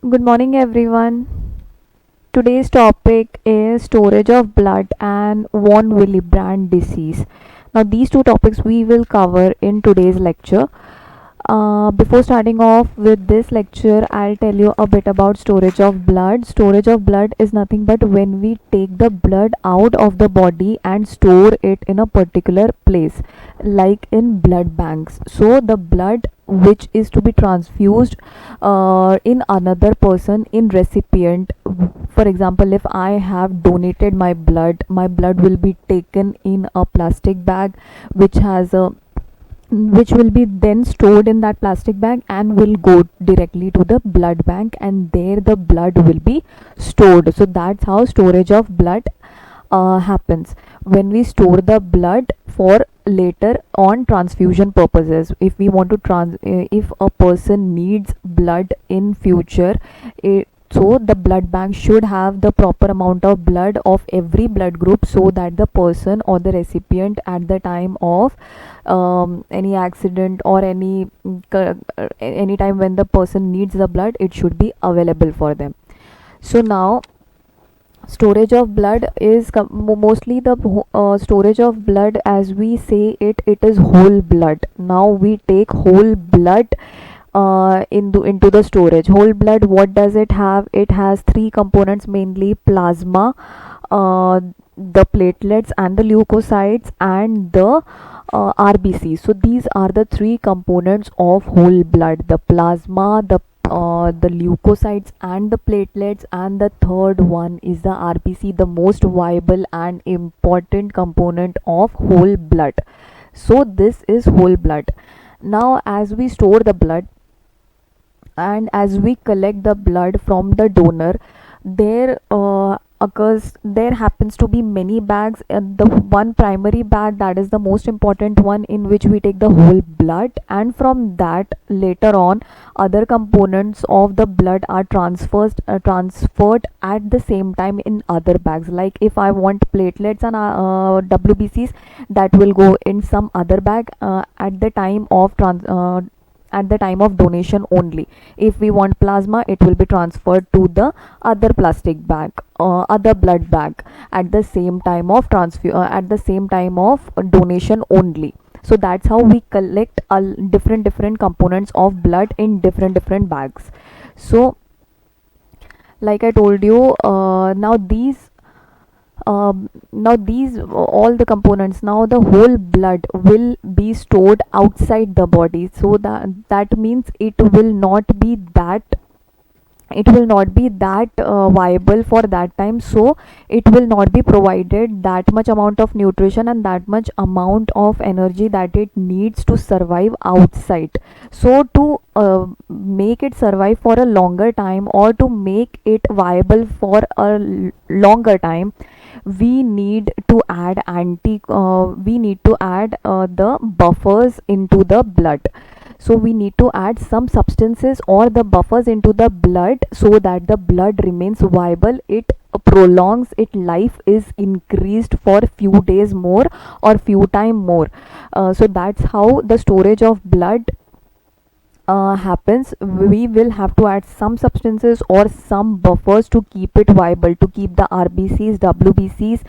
Good morning, everyone. Today's topic is storage of blood and von Willebrand disease. Now, these two topics we will cover in today's lecture. Before starting off with this lecture, I'll tell you a bit about storage of blood. Storage of blood is nothing but when we take the blood out of the body and store it in a particular place, like in blood banks. So, the blood which is to be transfused in another person in recipient. For example, if I have donated my blood will be taken in a plastic bag which has a which will be then stored in that plastic bag and will go directly to the blood bank, and there the blood will be stored. So that's how storage of blood happens when we store the blood for later on transfusion purposes. If we want to if a person needs blood in future, so the blood bank should have the proper amount of blood of every blood group, so that the person or the recipient at the time of any accident or any time when the person needs the blood, it should be available for them. So now storage of blood is mostly the storage of blood, as we say it is whole blood. Now we take whole blood into the storage. Whole blood, what does it have? It has three components mainly: plasma, the platelets and the leukocytes, and the RBC. So these are the three components of whole blood: the plasma, the leukocytes and the platelets, and the third one is the RBC, the most viable and important component of whole blood. So this is whole blood. Now as we store the blood and as we collect the blood from the donor, there happens to be many bags, and the one primary bag, that is the most important one, in which we take the whole blood, and from that later on other components of the blood are transferred at the same time in other bags. Like if I want platelets and WBCs, that will go in some other bag at the time of donation only. If we want plasma, it will be transferred to the other plastic bag, other blood bag, at the same time of donation only. So that's how we collect different components of blood in different bags. So like I told you, now these all the components, now the whole blood will be stored outside the body. So that means it will not be that viable for that time. So it will not be provided that much amount of nutrition and that much amount of energy that it needs to survive outside. So to make it survive for a longer time, or to make it viable for a longer time, we need to add the buffers into the blood. So we need to add some substances or the buffers into the blood, so that the blood remains viable, it prolongs, its life is increased for few days more or few time more. So that's how the storage of blood happens. We will have to add some substances or some buffers to keep it viable, to keep the RBCs, WBCs,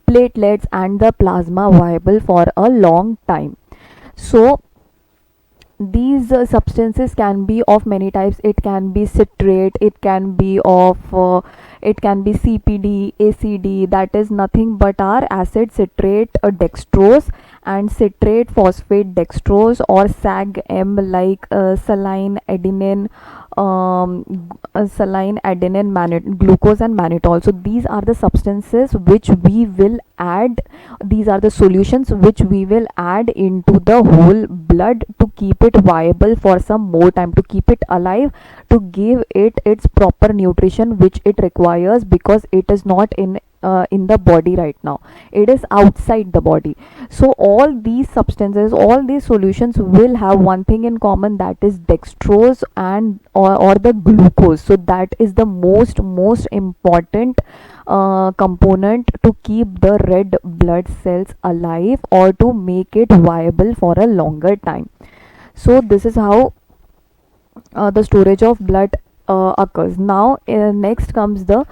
platelets and the plasma viable for a long time. So these substances can be of many types. It can be citrate, it can be CPD, ACD, that is nothing but our acid citrate dextrose, and citrate phosphate dextrose, or SAG-M, like saline adenine glucose and mannitol. So these are the substances which we will add, these are the solutions which we will add into the whole blood to keep it viable for some more time, to keep it alive, to give it its proper nutrition which it requires, because it is not in the body right now, it is outside the body. So all these substances, all these solutions will have one thing in common, that is dextrose or the glucose. So that is the most important component to keep the red blood cells alive, or to make it viable for a longer time. So this is how the storage of blood occurs. Now next comes the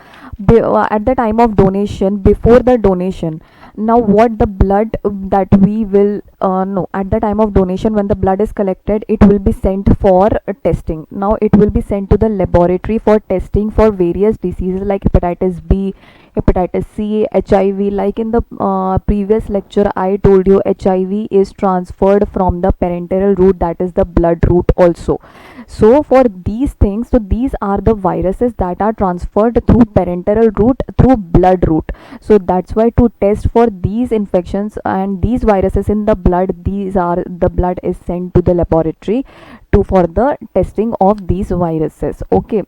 at the time of donation, before the donation. Now what the blood that we will no at the time of donation, when the blood is collected, it will be sent for testing. Now it will be sent to the laboratory for testing for various diseases like hepatitis B, hepatitis C, HIV. Like in the previous lecture I told you, HIV is transferred from the parenteral route, that is the blood route also. So for these things, so these are the viruses that are transferred through parenteral route, through blood route. So that's why to test for these infections and these viruses in the blood, these are the blood is sent to the laboratory to for the testing of these viruses. Okay,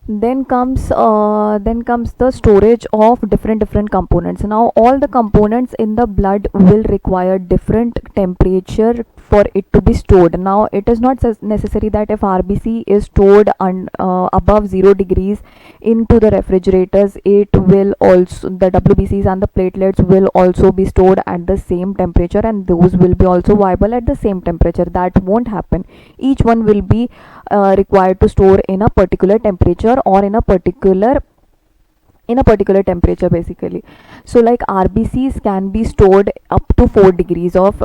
then comes the storage of different components. Now all the components in the blood will require different temperature for it to be stored. Now it is not necessary that if RBC is stored above 0 degrees into the refrigerators, it will also, the WBCs and the platelets will also be stored at the same temperature, and those will be also viable at the same temperature. That won't happen. Each one will be required to store in a particular temperature or in a particular temperature basically. So like RBCs can be stored up to 4 degrees of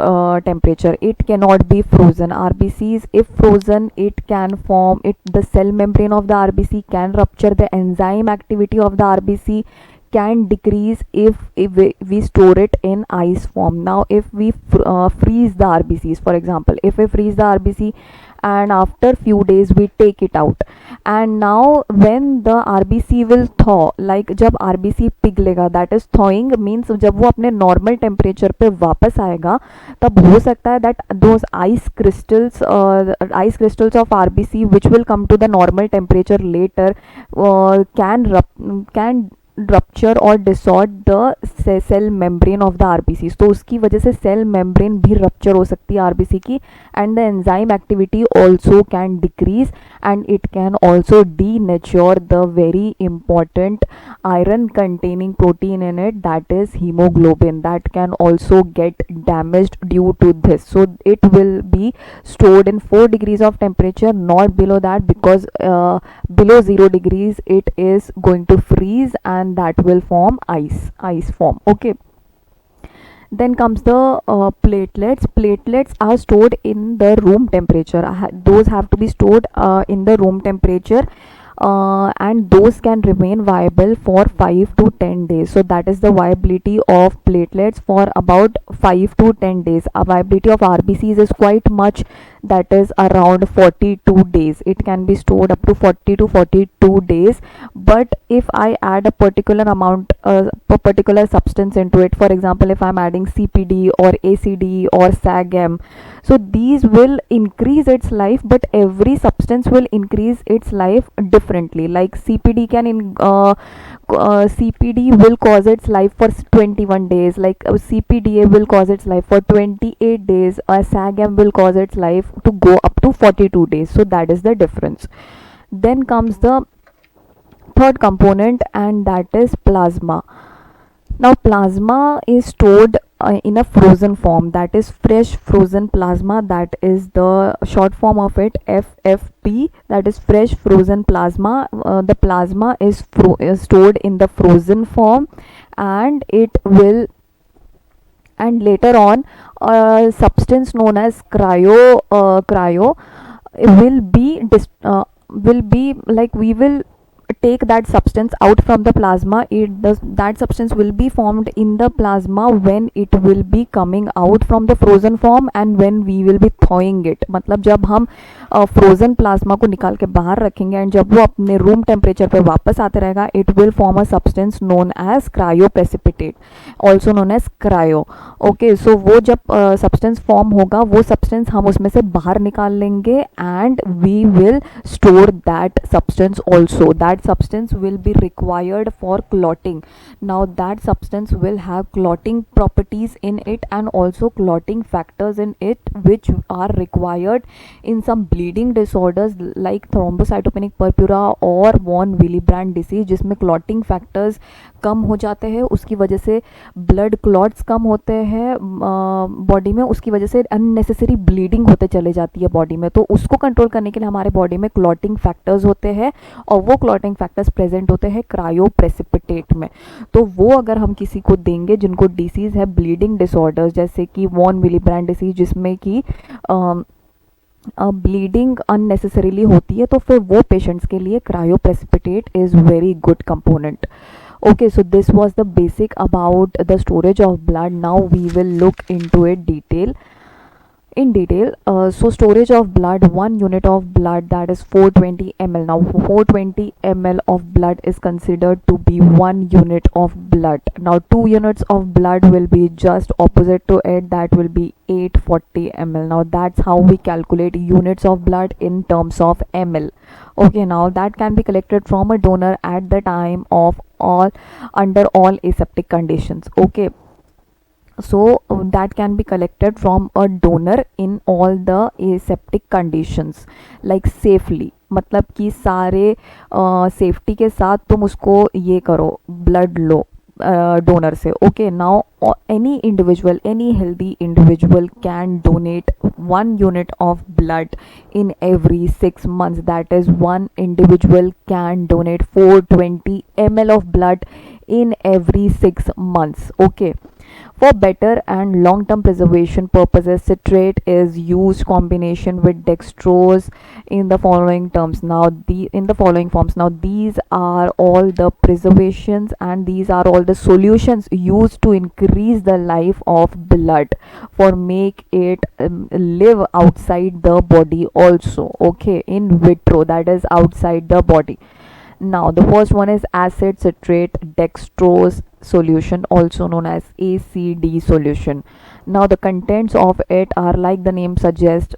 temperature. It cannot be frozen. RBCs, if frozen, it can form it, the cell membrane of the RBC can rupture. The enzyme activity of the RBC can decrease if we store it in ice form. Now if we freeze the RBCs, for example, if we freeze the RBC and after few days we take it out, and now when the RBC will thaw, like जब RBC पिघलेगा, that is thawing means जब वो अपने normal temperature पे वापस आएगा, तब हो सकता है that those ice crystals of RBC which will come to the normal temperature later can rupture or distort the cell membrane of the RBCs. तो उसकी वजह से cell membrane भी rupture हो सकती है RBC की, and the enzyme activity also can decrease, and it can also denature the very important iron containing protein in it, that is hemoglobin, that can also get damaged due to this. So it will be stored in 4 degrees of temperature, not below that, because below 0 degrees it is going to freeze and that will form ice form. Okay, then comes the platelets are stored in the room temperature. Those have to be stored in the room temperature, and those can remain viable for 5 to 10 days. So that is the viability of platelets for about 5 to 10 days. A viability of RBCs is quite much, that is around 42 days. It can be stored up to 40 to 42 days. But if I add a particular amount, a particular substance into it, for example, if I'm adding CPD or ACD or SAGM, so these will increase its life, but every substance will increase its life differently. Like CPD CPD will cause its life for 21 days, like CPDA will cause its life for 28 days, or SAGM will cause its life to go up to 42 days. So that is the difference. Then comes the third component, and that is plasma. Now plasma is stored in a frozen form, that is fresh frozen plasma, that is the short form of it, FFP, that is fresh frozen plasma. The plasma is stored in the frozen form, and it will, and later on a substance known as cryo will be like, we will take that substance out from the plasma. That substance will be formed in the plasma when it will be coming out from the frozen form and when we will be thawing it. मतलब जब हम frozen plasma को निकाल के बाहर रखेंगे and जब वो अपने room temperature पे वापस आते रहेगा, it will form a substance known as cryoprecipitate, also known as cryo. Okay, so वो जब substance form होगा, वो substance हम उसमें से बाहर निकाल लेंगे and we will store that substance also. That substance will be required for clotting. Now that substance will have clotting properties in it and also clotting factors in it, which are required in some bleeding bleeding disorders like thrombocytopenic purpura और von Willebrand disease, जिसमें clotting factors कम हो जाते हैं, उसकी वजह से blood clots कम होते हैं बॉडी में, उसकी वजह से अननेसेसरी ब्लीडिंग होते चले जाती है बॉडी में। तो उसको कंट्रोल करने के लिए हमारे बॉडी में क्लॉटिंग फैक्टर्स होते हैं, और वो क्लॉटिंग फैक्टर्स प्रेजेंट होते हैं क्रायोप्रेसिपिटेट में। तो वो अगर हम किसी को देंगे जिनको डिसीज़ है ब्लीडिंग डिसऑर्डर्स, जैसे कि वॉन विलीब्रैंड डिसीज जिसमें कि ब्लीडिंग अननेसेसरीली होती है, तो फिर वो पेशेंट्स के लिए cryoprecipitate is very good component. Okay, so this was the basic about the storage of blood. Now we will look into it in detail. So storage of blood, 1 unit of blood, that is 420 ml. Now 420 ml of blood is considered to be 1 unit of blood. Now 2 units of blood will be just opposite to it, that will be 840 ml. Now that's how we calculate units of blood in terms of ml. Okay, now that can be collected from a donor at the time of all, under all aseptic conditions. Okay, so that can be collected from a donor in all the aseptic conditions, like safely, मतलब कि सारे safety के साथ तुम उसको ये करो, blood लो donor से. Okay, now any individual, any healthy individual can donate 1 unit of blood in every 6 months. That is, one individual can donate 420 ml of blood in every 6 months. Okay, for better and long-term preservation purposes, citrate is used combination with dextrose in the following terms. Now, in the following forms. Now, these are all the preservations and these are all the solutions used to increase the life of blood, for make it live outside the body also. Okay, in vitro, that is outside the body. Now the first one is acid citrate dextrose solution, also known as ACD solution. Now the contents of it are, like the name suggests,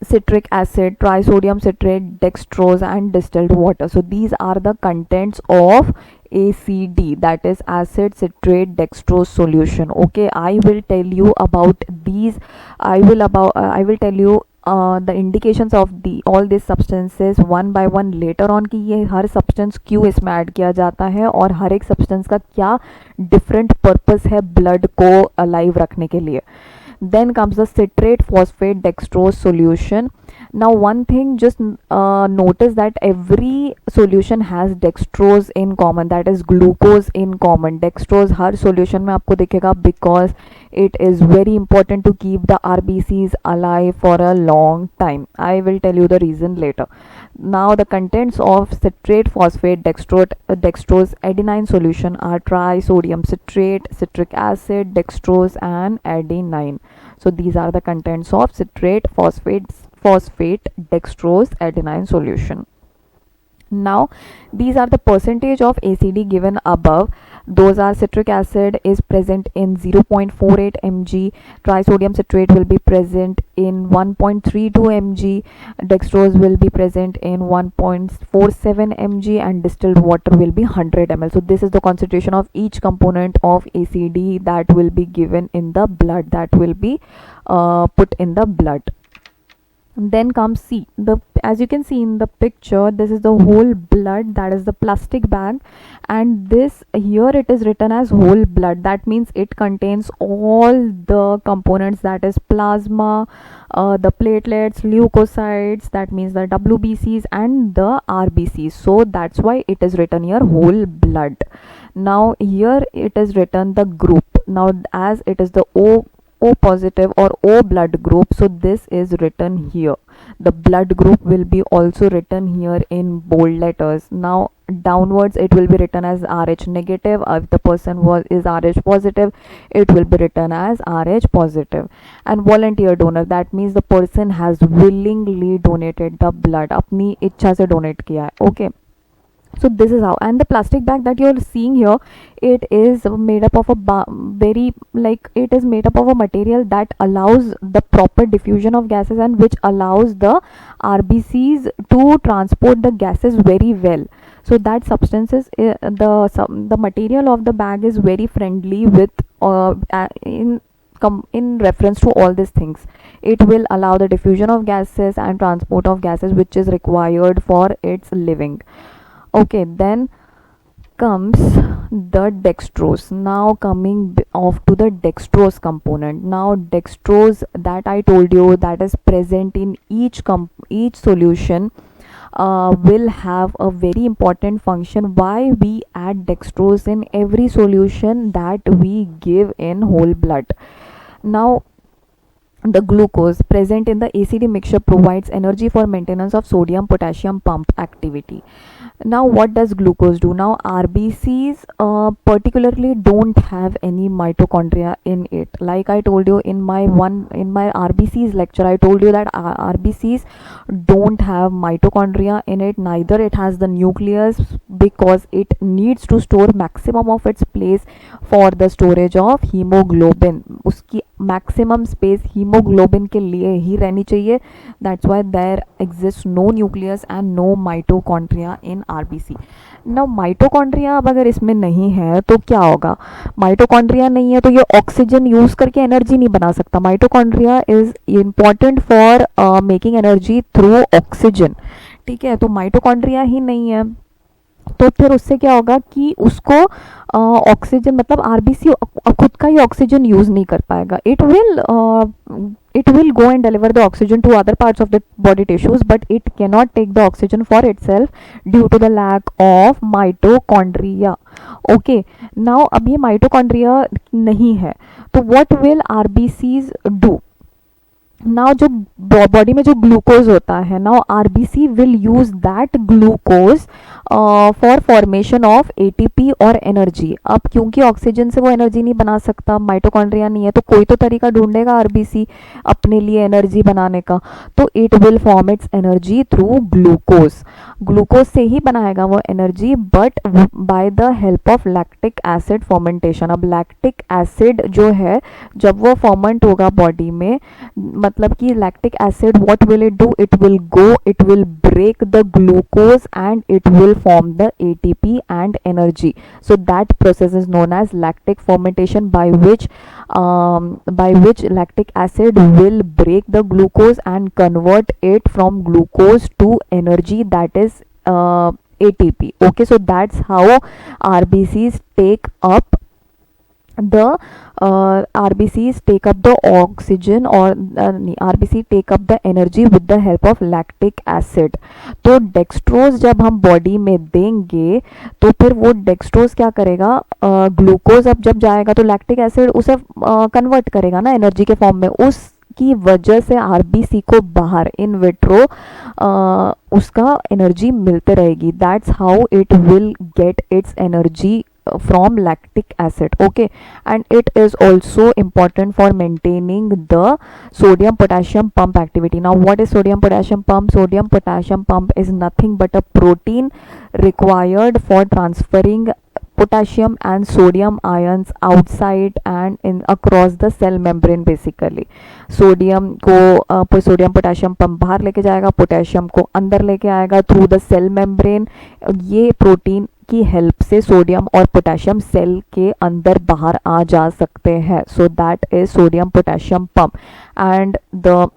citric acid, trisodium citrate, dextrose and distilled water. So these are the contents of ACD, that is acid citrate dextrose solution. Okay, I will tell you about these. I will tell you the indications of the all these substances one by one later on, कि ये हर substance क्यों इसमें add किया जाता है और हर एक substance का क्या different purpose है blood को alive रखने के लिए. Then comes the citrate phosphate dextrose solution. Now one thing, just notice that every solution has dextrose in common, that is glucose in common. Dextrose her solution में आपको दिखेगा, because it is very important to keep the RBCs alive for a long time. I will tell you the reason later. Now the contents of citrate phosphate dextrose adenine solution are trisodium citrate, citric acid, dextrose and adenine. So these are the contents of citrate phosphate dextrose adenine solution. Now these are the percentage of ACD given above. Those are: citric acid is present in 0.48 mg, trisodium citrate will be present in 1.32 mg, dextrose will be present in 1.47 mg and distilled water will be 100 ml. So this is the concentration of each component of ACD that will be given in the blood, that will be put in the blood. Then comes C. As you can see in the picture, this is the whole blood, that is the plastic bag, and this here it is written as whole blood. That means it contains all the components, that is plasma, the platelets, leukocytes, that means the WBCs and the RBCs. So that's why it is written here whole blood. Now here it is written the group. Now as it is the O positive or O blood group, so this is written here. The blood group will be also written here in bold letters. Now downwards it will be written as RH negative. If the person is RH positive, it will be written as RH positive. And volunteer donor, that means the person has willingly donated the blood, अपनी इच्छा से donate किया है. Okay, so this is how. And the plastic bag that you're seeing here, it is made up of a it is made up of a material that allows the proper diffusion of gases and which allows the RBCs to transport the gases very well. So that substances, the material of the bag is very friendly with in in reference to all these things. It will allow the diffusion of gases and transport of gases which is required for its living. Okay, then comes the dextrose. Now coming off to the dextrose component. Now dextrose, that I told you, that is present in each solution, will have a very important function. Why we add dextrose in every solution that we give in whole blood? Now the glucose present in the ACD mixture provides energy for maintenance of sodium potassium pump activity. Now what does glucose do? Now RBCs particularly don't have any mitochondria in it. Like I told you in my RBCs lecture, I told you that RBCs don't have mitochondria in it, neither it has the nucleus, because it needs to store maximum of its place for the storage of hemoglobin. उसकी maximum space hemoglobin के लिए ही रहनी चाहिए. That's why there exists no nucleus and no mitochondria in RBC. Now mitochondria अब अगर इसमें नहीं है तो क्या होगा? Mitochondria नहीं है तो ये ऑक्सीजन यूज करके एनर्जी नहीं बना सकता. Mitochondria is important for making energy through oxygen. ठीक है, तो माइटोकॉन्ड्रिया ही नहीं है तो फिर उससे क्या होगा कि उसको ऑक्सीजन, मतलब आरबीसी खुद का ही ऑक्सीजन यूज नहीं कर पाएगा. it will go and deliver the oxygen to other parts of the body tissues, but it cannot take the oxygen for itself due to the lack of mitochondria. Okay, now अब ये mitochondria नहीं है तो what will RBCs do? Now जो body में जो glucose होता है, now RBC will use that glucose for formation of ATP और एनर्जी. अब क्योंकि ऑक्सीजन से वो एनर्जी नहीं बना सकता, माइटोकॉन्ड्रिया नहीं है, तो कोई तो तरीका ढूंढेगा आरबीसी अपने लिए एनर्जी बनाने का. तो it will form it's energy through glucose. Glucose से ही बनाएगा वो energy, but by the help of lactic acid fermentation. अब लैक्टिक एसिड जो है जब वो फर्मेंट होगा बॉडी में, मतलब कि lactic acid what will it do? It will go, it will break the glucose and it will form the ATP and energy. So that process is known as lactic fermentation, by which lactic acid will break the glucose and convert it from glucose to energy, that is ATP. Okay, so that's how RBCs take up the oxygen, or RBC take up the energy with the help of lactic acid. तो dextrose जब हम body में देंगे तो फिर वो dextrose क्या करेगा? ग्लूकोज अब जब जाएगा तो लैक्टिक एसिड उसे कन्वर्ट करेगा ना एनर्जी के फॉर्म में. उस की वजह से आरबीसी को बाहर इन विट्रो उसका एनर्जी मिलते रहेगी. That's how it will get it's energy from lactic acid. Okay, and it is also important for maintaining the sodium potassium pump activity. Now what is sodium potassium pump? Sodium potassium pump is nothing but a protein required for transferring potassium and sodium ions outside and in across the cell membrane. Basically sodium को sodium potassium pump बाहर लेके जाएगा, potassium को अंदर लेके आएगा through the cell membrane. ये protein की हेल्प से सोडियम और पोटेशियम सेल के अंदर बाहर आ जा सकते हैं. सो that is sodium potassium pump, and the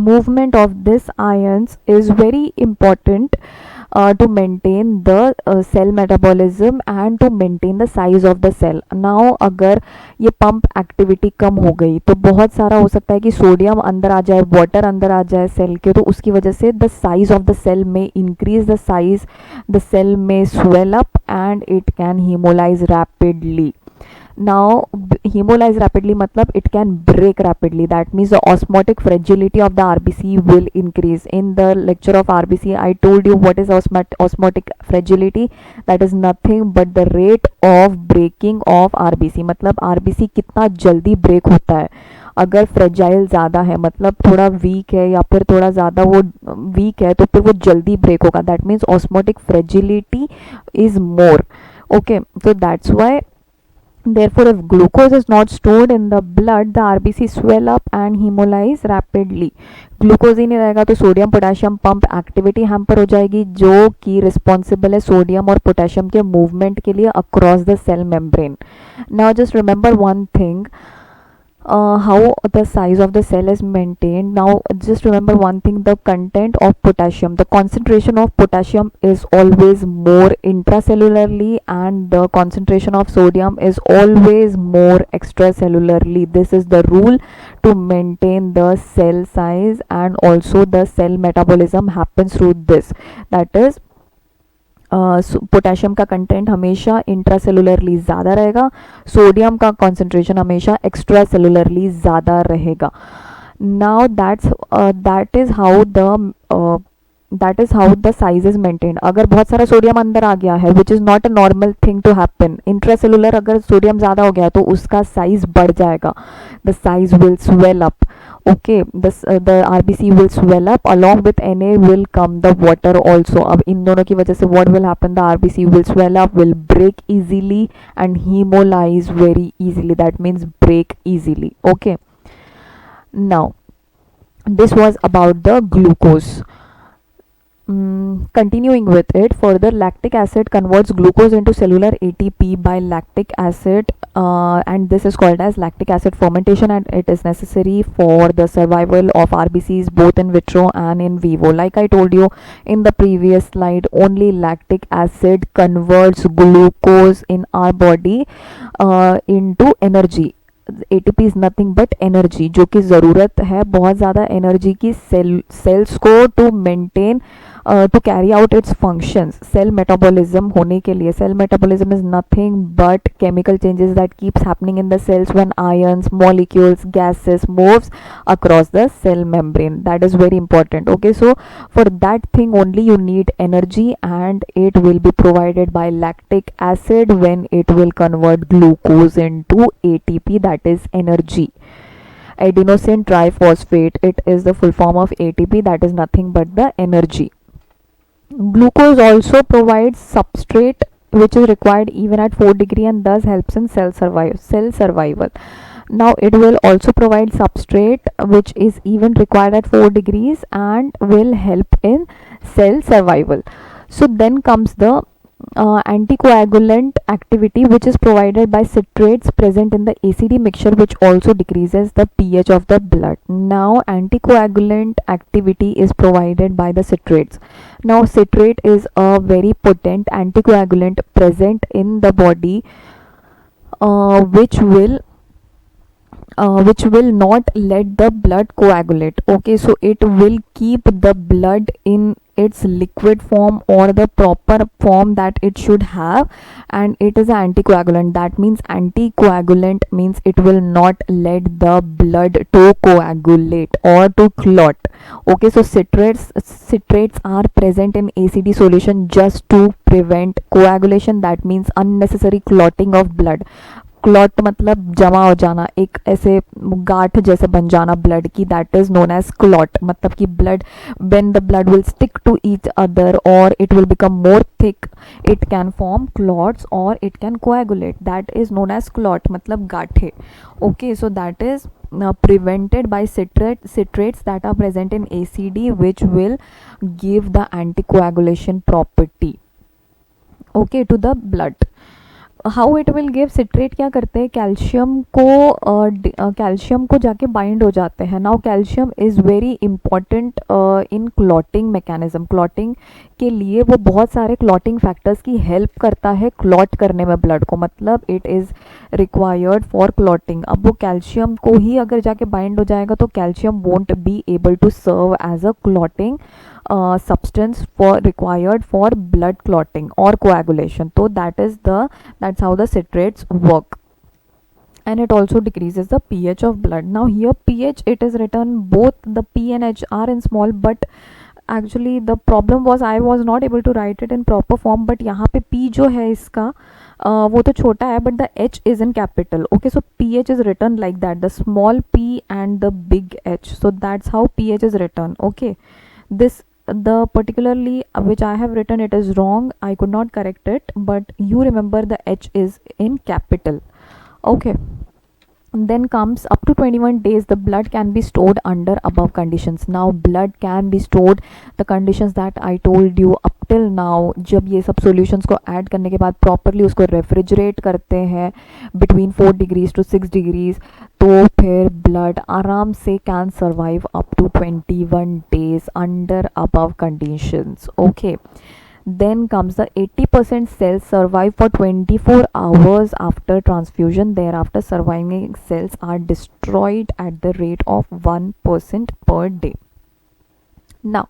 movement of this ions is very important to maintain the cell metabolism and to maintain the size of the cell. Now अगर ये pump activity कम हो गई तो बहुत सारा हो सकता है कि सोडियम अंदर आ जाए, वाटर अंदर आ जाए सेल के, तो उसकी वजह से the size of the cell में increase, the size the cell में swell up and it can hemolyze rapidly. Now hemolyze rapidly matlab it can break rapidly. That means the osmotic fragility of the RBC will increase. In the lecture of RBC I told you what is osmotic fragility. That is nothing but the rate of breaking of RBC. मतलब RBC कितना जल्दी break होता है. अगर fragile ज़्यादा है, मतलब थोड़ा वीक है या फिर थोड़ा ज़्यादा वो वीक है, तो फिर वो जल्दी ब्रेक होगा. That means osmotic fragility is more. Okay, so that's why therefore if glucose is not stored in the blood, the RBC swell up and hemolyze rapidly. Glucose ही नहीं रहेगा तो sodium potassium pump activity hamper हो जाएगी, जो कि responsible है sodium और पोटेशियम के मूवमेंट के लिए across the cell membrane. Now just remember one thing, how the size of the cell is maintained. Now just remember one thing, the content of potassium, the concentration of potassium is always more intracellularly, and the concentration of sodium is always more extracellularly. This is the rule to maintain the cell size, and also the cell metabolism happens through this. That is potassium का content हमेशा इंट्रासेलुलरली ज़्यादा रहेगा, sodium का concentration हमेशा extra cellularly ज़्यादा रहेगा. Now that is how the size is maintain. अगर बहुत सारा सोडियम अंदर आ गया है, which is not a normal thing to happen, intracellular अगर सोडियम ज़्यादा हो गया तो उसका साइज बढ़ जाएगा, the size will swell up. Okay, the RBC will swell up, along with Na will come the water also. अब इन दोनों की वजह से what will happen, the RBC will swell up, will break easily and hemolyze very easily. That means break easily. Okay, now this was about the glucose. Continuing with it further, lactic acid converts glucose into cellular ATP by lactic acid, and this is called as lactic acid fermentation, and it is necessary for the survival of RBCs both in vitro and in vivo. Like I told you in the previous slide, only lactic acid converts glucose in our body into energy. ATP is nothing but energy, जो कि ज़रूरत है बहुत ज़्यादा energy की cells को to maintain to carry out its functions. Cell metabolism होने के लिए, cell metabolism is nothing but chemical changes that keeps happening in the cells when ions, molecules, gases moves across the cell membrane. That is very important. Okay, so for that thing only you need energy, and it will be provided by lactic acid when it will convert glucose into ATP, that is energy. Adenosine triphosphate, it is the full form of ATP, that is nothing but the energy. Glucose also provides substrate which is required even at 4 degree, and thus helps in cell survival. Now it will also provide substrate which is even required at 4 degrees and will help in cell survival. So then comes the anticoagulant activity, which is provided by citrates present in the ACD mixture, which also decreases the pH of the blood. Now anticoagulant activity is provided by the citrates. Now citrate is a very potent anticoagulant present in the body, which will not let the blood coagulate. Okay, so it will keep the blood in its liquid form or the proper form that it should have, and it is an anticoagulant. That means anticoagulant means it will not let the blood to coagulate or to clot. Okay, so citrates are present in ACD solution just to prevent coagulation, that means unnecessary clotting of blood. Clot मतलब जमा हो जाना, एक ऐसे गांठ जैसे बन जाना ब्लड की, that is known as clot. मतलब कि blood, when the blood will stick to each other और it will become more thick, it can form clots और it can coagulate, that is known as clot, मतलब गांठे. Okay, so that is prevented by citrates that are present in ACD, which will give the anticoagulation property, okay, to the blood. How it will give, citrate क्या करते हैं, calcium को जाके bind हो जाते हैं. Now calcium is very important in clotting mechanism. Clotting के लिए वो बहुत सारे क्लॉटिंग फैक्टर्स की हेल्प करता है क्लॉट करने में ब्लड को, मतलब it is required for clotting. अब वो कैल्शियम को ही अगर जाके बाइंड हो जाएगा तो calcium won't be able to serve as a clotting substance required for blood clotting or coagulation. So that's how the citrates work, and it also decreases the pH of blood. Now here pH, it is written both the P and H are in small, but actually the problem was I was not able to write it in proper form, but यहाँ पे P जो है इसका वो तो छोटा है, but the H is in capital. Okay, so pH is written like that, the small p and the big H. So that's how pH is written. Okay, this the particularly which I have written, it is wrong, I could not correct it, but you remember the H is in capital. Okay, Then comes up to 21 days the blood can be stored under above conditions. Now blood can be stored, the conditions that I told you up till now, जब ये सब solutions को add करने के बाद properly उसको refrigerate करते हैं between 4 degrees to 6 degrees, तो फिर blood आराम से can survive up to 21 days under above conditions. Okay. Then comes the 80% cells survive for 24 hours after transfusion. Thereafter, surviving cells are destroyed at the rate of 1% per day. Now,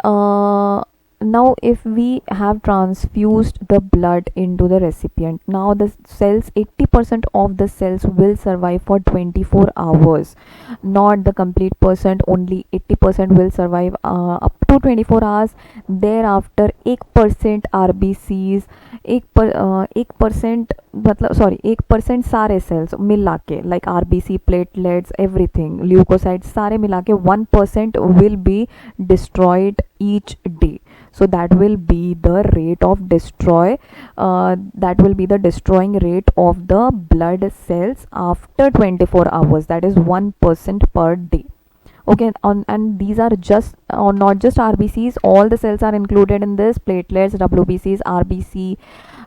uh, now if we have transfused the blood into the recipient, now the cells, 80% of the cells will survive for 24 hours, not the complete percent, only 80% will survive up to 24 hours. Thereafter 1% RBCs, 1% मतलब sorry 1% सारे cells मिला के, like RBC, platelets, everything, leucocyte, सारे मिला के 1% will be destroyed each day. So that will be the rate of that will be the destroying rate of the blood cells after 24 hours, that is 1% per day. Okay, and these are just not just RBCs, all the cells are included in this, platelets, WBCs, RBC,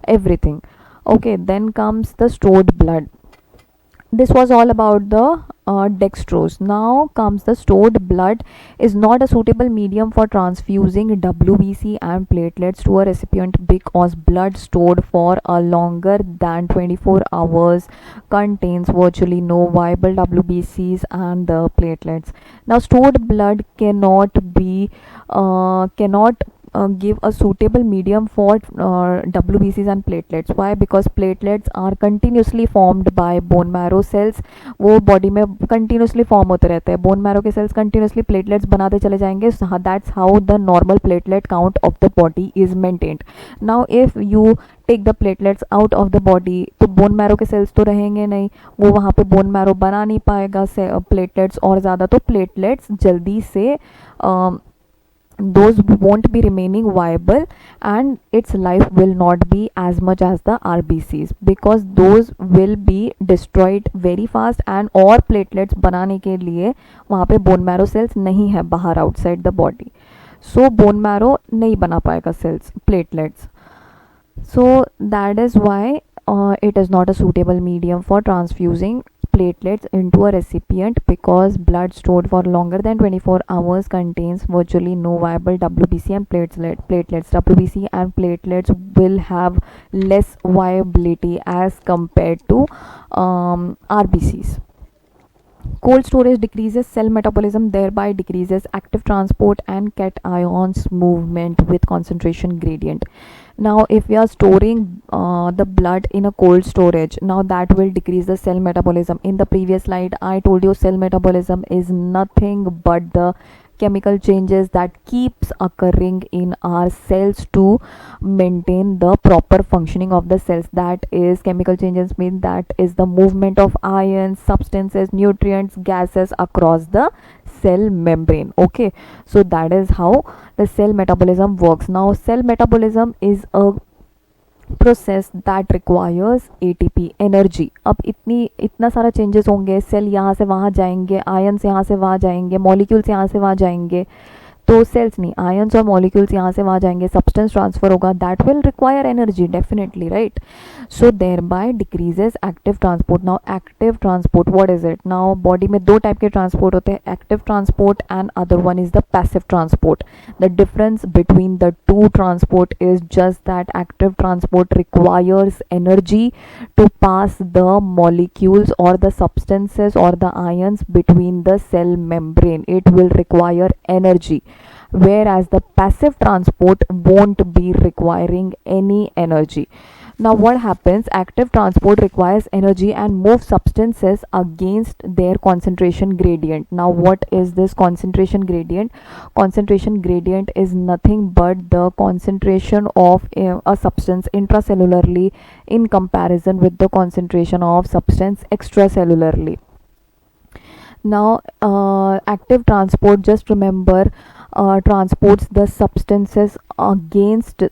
everything. Okay, then comes the stored blood. This was all about the dextrose. Now comes the stored blood is not a suitable medium for transfusing WBC and platelets to a recipient because blood stored for a longer than 24 hours contains virtually no viable WBCs and the platelets. Now stored blood cannot be cannot give a suitable medium for WBCs and platelets. Why? Because platelets are continuously formed by bone marrow cells. वो body में continuously form होते रहते हैं, bone marrow के cells continuously platelets बनाते चले जाएंगे. That's how the normal platelet count of the body is maintained. Now if you take the platelets out of the body, तो bone marrow के cells तो रहेंगे नहीं, वो वहाँ पे bone marrow बना नहीं पाएगा platelets और ज़्यादा, तो platelets जल्दी से those won't be remaining viable and its life will not be as much as the RBCs because those will be destroyed very fast. and और platelets बनाने के लिए वहाँ पे bone marrow cells नहीं है बाहर outside the body, so bone marrow नहीं बना पाएगा cells platelets. So that is why it is not a suitable medium for transfusing platelets into a recipient because blood stored for longer than 24 hours contains virtually no viable WBC and platelets. WBC and platelets will have less viability as compared to RBCs. Cold storage decreases cell metabolism, thereby decreases active transport and cations movement with concentration gradient. Now if we are storing the blood in a cold storage, now that will decrease the cell metabolism. In the previous slide I told you cell metabolism is nothing but the chemical changes that keeps occurring in our cells to maintain the proper functioning of the cells. That is, chemical changes mean that is the movement of ions, substances, nutrients, gases across the cell membrane. Okay, so that is how the cell metabolism works. Now cell metabolism is a process that requires ATP energy. अब इतना सारा changes होंगे, cell यहाँ से वहाँ जाएंगे, ions यहाँ से वहाँ जाएंगे, मॉलिक्यूल्स यहाँ से वहाँ जाएंगे, तो सेल्स नहीं, आयंस और मॉलिक्यूल्स यहाँ से वहाँ जाएंगे, सब्सटेंस ट्रांसफर होगा, that will require energy definitely, right. So thereby decreases active transport. Now active transport what is it? Now body में दो टाइप के ट्रांसपोर्ट होते हैं, active transport and other one is the passive transport. The difference between the two transport is just that active transport requires energy to pass the molecules or the substances or the ions between the cell membrane. It will require energy, whereas the passive transport won't be requiring any energy. Now what happens? Active transport requires energy and moves substances against their concentration gradient. Now what is this concentration gradient? Concentration gradient is nothing but the concentration of a substance intracellularly in comparison with the concentration of substance extracellularly. Now active transport, just remember, transports the substances against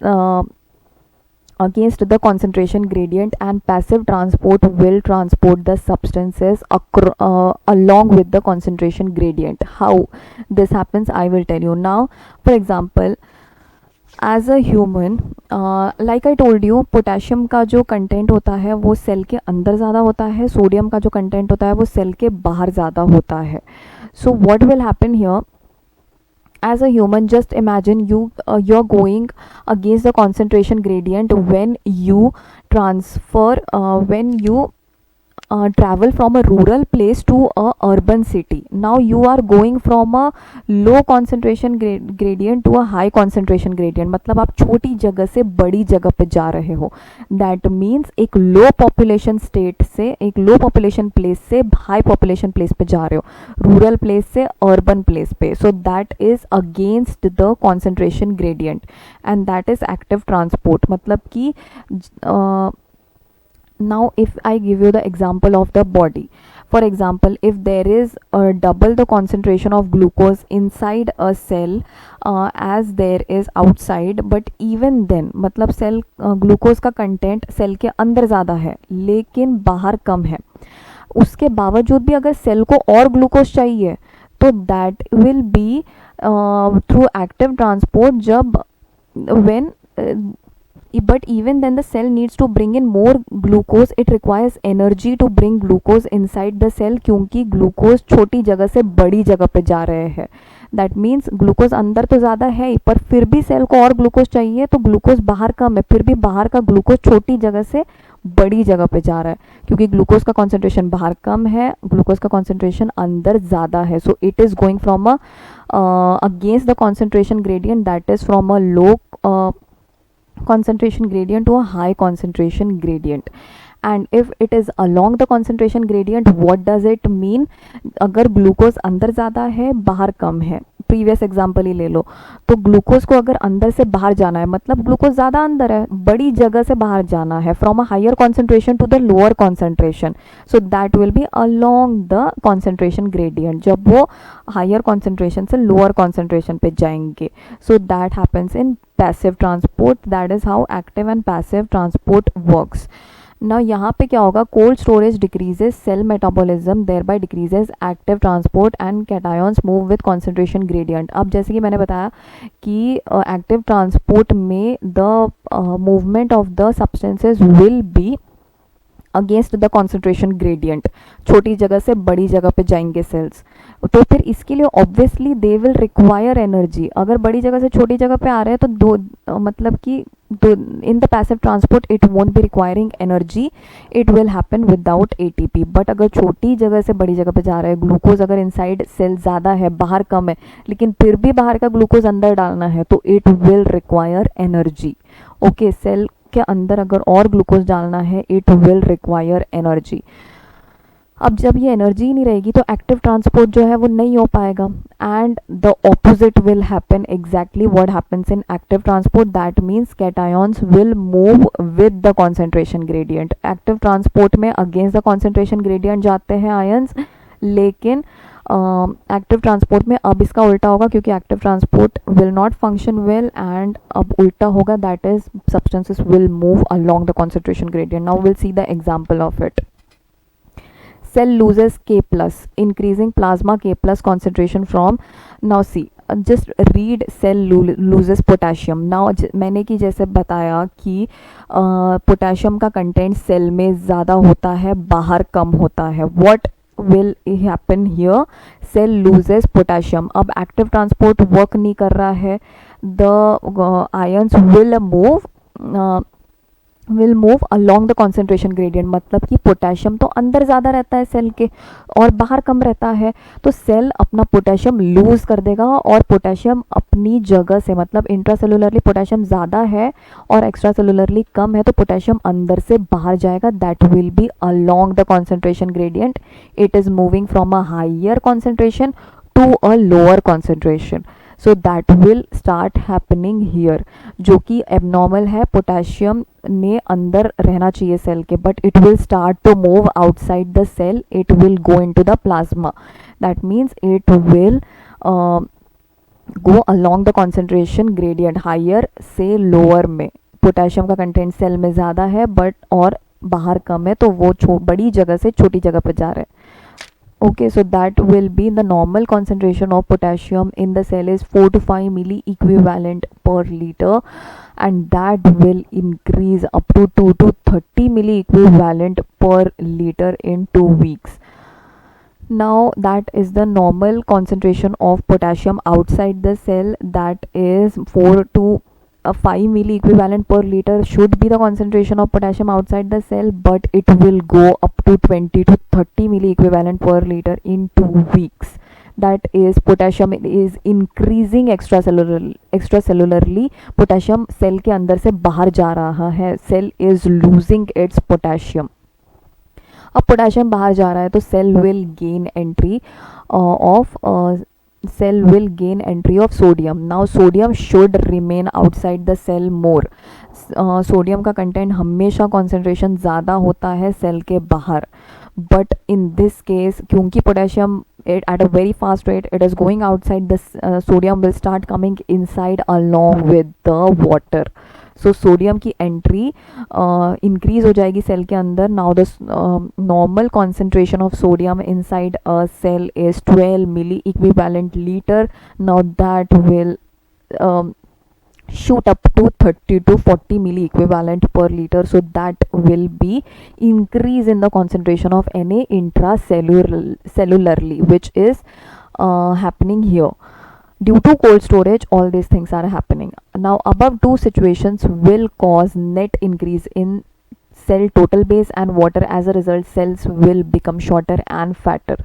against the concentration gradient, and passive transport will transport the substances along with the concentration gradient. How this happens I will tell you now. For example, as a human, like I told you, potassium का जो content होता है वो cell के अंदर ज़्यादा होता है, सोडियम का जो कंटेंट होता है वो सेल के बाहर ज़्यादा होता है. So what will happen here, as a human, just imagine you're going against the concentration gradient when you travel from a rural place to a urban city. Now you are going from a low concentration gradient to a high concentration gradient. मतलब आप छोटी जगह से बड़ी जगह पे जा रहे हो. That means एक low population state से, एक low population place से high population place पे जा रहे हो, rural place से urban place पे. So that is against the concentration gradient, and that is active transport. मतलब कि now if I give you the example of the body, for example, if there is double the concentration of glucose inside a cell as there is outside, but even then, मतलब cell glucose का content cell के अंदर ज़्यादा है लेकिन बाहर कम है, उसके बावजूद भी अगर सेल को और ग्लूकोज चाहिए तो that will B through active transport. जब when but even then the cell needs to bring in more glucose, it requires energy to bring glucose inside the cell, क्योंकि ग्लूकोज छोटी जगह से बड़ी जगह पे जा रहे हैं. दैट मीन्स ग्लूकोज अंदर तो ज़्यादा है पर फिर भी सेल को और ग्लूकोज चाहिए, तो ग्लूकोज बाहर कम है, फिर भी बाहर का ग्लूकोज छोटी जगह से बड़ी जगह पे जा रहा है, क्योंकि ग्लूकोज का कॉन्सेंट्रेशन बाहर कम है, ग्लूकोज का कॉन्सेंट्रेशन अंदर ज़्यादा है. So it is going from a against the concentration gradient, that is from a low concentration gradient to a high concentration gradient. And if it is along the concentration gradient, what does it mean? अगर glucose अंदर ज़्यादा है बाहर कम है, previous example ही ले लो, तो glucose को अगर अंदर से बाहर जाना है, मतलब ग्लूकोज ज़्यादा अंदर है, बड़ी जगह से बाहर जाना है, from a higher concentration to the lower concentration, so that will be along the concentration gradient, जब वो हायर कॉन्सेंट्रेशन से लोअर कॉन्सेंट्रेशन पे जाएंगे. So that happens in passive transport. That is how active and passive transport works. ना यहाँ पे क्या होगा, cold storage decreases cell metabolism, thereby decreases active transport and cations move with concentration gradient. अब जैसे कि मैंने बताया कि एक्टिव ट्रांसपोर्ट में the movement of the substances will be against the concentration gradient, छोटी जगह से बड़ी जगह पे जाएंगे सेल्स, तो फिर इसके लिए obviously they will require energy. अगर बड़ी जगह से छोटी जगह पे आ रहे हैं तो मतलब कि in the passive transport it won't be requiring energy, it will happen without ATP. But अगर छोटी जगह से बड़ी जगह पे जा रहे हैं, ग्लूकोज अगर इनसाइड सेल ज़्यादा है बाहर कम है, लेकिन फिर भी बाहर का ग्लूकोज अंदर डालना है, तो it will require energy. Okay, cell के अंदर अगर और ग्लूकोज डालना है, इट विल रिक्वायर एनर्जी. अब जब ये एनर्जी नहीं रहेगी तो एक्टिव ट्रांसपोर्ट जो है वो नहीं हो पाएगा, and the opposite will happen. Exactly what happens in active transport, that means cations will move with the concentration gradient. Active transport में अगेंस्ट द कॉन्सेंट्रेशन ग्रेडियंट जाते हैं आयंस, लेकिन एक्टिव ट्रांसपोर्ट में अब इसका उल्टा होगा, क्योंकि active transport will not function well, and अब उल्टा होगा, that is substances will move along the concentration gradient. Now will see the example of it. Cell loses K plus, increasing plasma K plus concentration from, now see, just read cell loses potassium. now मैंने कि जैसे बताया कि potassium का content cell में ज़्यादा होता है बाहर कम होता है. what will happen here, cell loses potassium. अब एक्टिव ट्रांसपोर्ट वर्क नहीं कर रहा है, the ions will move along the concentration gradient. मतलब कि पोटेशियम तो अंदर ज़्यादा रहता है सेल के और बाहर कम रहता है, तो सेल अपना पोटेशियम लूज़ कर देगा, और पोटेशियम अपनी जगह से, मतलब इंट्रासेलुलरली पोटेशियम ज़्यादा है और एक्स्ट्रा सेलुलरली कम है, तो पोटेशियम अंदर से बाहर जाएगा. That will B along the concentration gradient. It is moving from a higher concentration to a lower concentration. So that will start happening here, जो कि एबनॉर्मल है. पोटेशियम ने अंदर रहना चाहिए सेल के, but it will start to move outside the cell, it will go into the plasma. That means it will go along the concentration gradient, higher से lower में. पोटेशियम का कंटेंट सेल में ज़्यादा है बट और बाहर कम है, तो वो बड़ी जगह से छोटी जगह पर जा रहा है. Okay, so that will be the normal concentration of potassium in the cell is 4 to 5 milli equivalent per liter, and that will increase up to 2 to 30 milli equivalent per liter in 2 weeks. Now that is the normal concentration of potassium outside the cell, that is 4 to 5 milli equivalent per liter should be the concentration of potassium outside the cell, but it will go up to 20 to 30 milli equivalent per liter in 2 weeks. That is, potassium is increasing extracellularly. Potassium cell के अंदर से बाहर जा रहा है. Cell is losing its potassium. अब potassium बाहर जा रहा है तो cell will gain entry of sodium. Now sodium should remain outside the cell more. Sodium का कंटेंट हमेशा कॉन्सेंट्रेशन ज़्यादा होता है सेल के बाहर, बट इन दिस केस क्योंकि potassium at a very fast rate it is going outside, the sodium will start coming inside along with the water. So sodium की entry increase हो जाएगी सेल के अंदर. Now the normal concentration of sodium inside a cell is 12 milli equivalent litre. Now that will shoot up to 30 to 40 milli equivalent per liter, so that will be increase in the concentration of Na intracellularly, which is happening here. Due to cold storage, all these things are happening. Now above two situations will cause net increase in cell total base and water. As a result, cells will become shorter and fatter.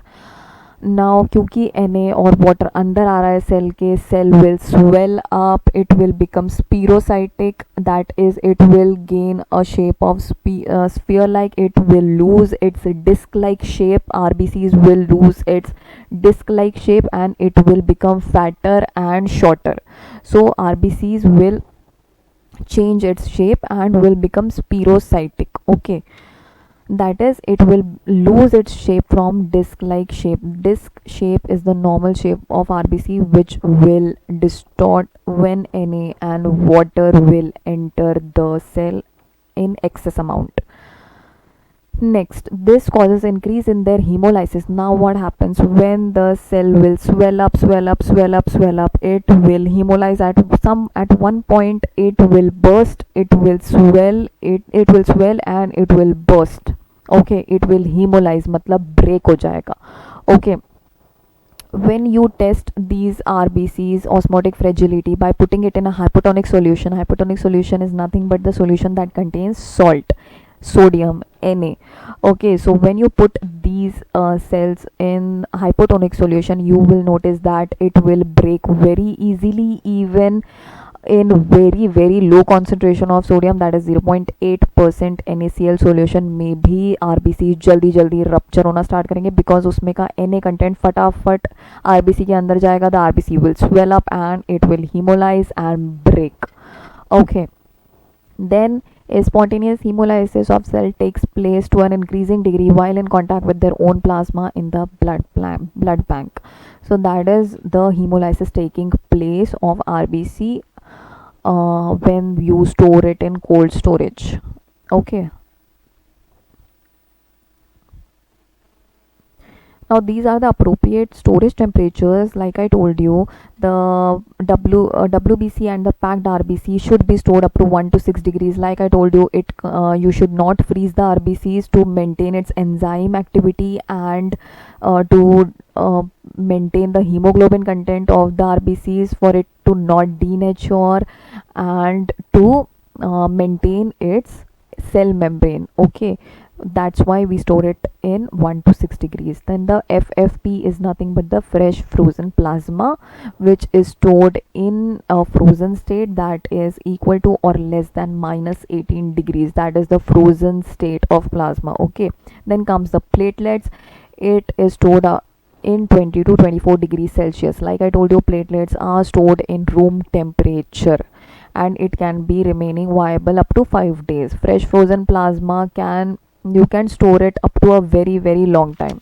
Now क्योंकि Na और water अंदर आ रहा है cell के, cell will swell up, it will become spherocytic, that is it will gain a shape of sphere like, it will lose its disc like shape, RBCs will lose its disc like shape and it will become fatter and shorter. So RBCs will change its shape and will become spherocytic. Okay, that is, it will lose its shape from disc like shape. Disc shape is the normal shape of RBC, which will distort when Na and water will enter the cell in excess amount. Next, this causes increase in their hemolysis. Now what happens when the cell will swell up, it will hemolyze at one point, it will burst, it will swell and it will burst. Okay, it will hemolyze मतलब break हो जाएगा. Okay, when you test these RBCs osmotic fragility by putting it in a hypotonic solution is nothing but the solution that contains salt, sodium, Na. Okay, so when you put these cells in hypotonic solution, you will notice that it will break very easily even in very low concentration of sodium, that is 0.8% NaCl solution में भी RBC जल्दी rupture होना start करेंगे, because उसमें का Na content फटाफट RBC के अंदर जाएगा. The RBC will swell up and it will hemolyze and break. Okay, then a spontaneous hemolysis of cell takes place to an increasing degree while in contact with their own plasma in the blood bank. So that is the hemolysis taking place of RBC when you store it in cold storage. Okay, now these are the appropriate storage temperatures. Like I told you, the WBC and the packed RBC should be stored up to 1 to 6 degrees. Like I told you, it you should not freeze the RBCs to maintain its enzyme activity and to maintain the hemoglobin content of the RBCs, for it to not denature and to maintain its cell membrane. Okay, that's why we store it in 1 to 6 degrees. Then the FFP is nothing but the fresh frozen plasma, which is stored in a frozen state that is equal to or less than minus 18 degrees. That is the frozen state of plasma. Okay, then comes the platelets. It is stored in 20 to 24 degrees Celsius. Like I told you, platelets are stored in room temperature and it can be remaining viable up to 5 days. Fresh frozen plasma you can store it up to a very long time.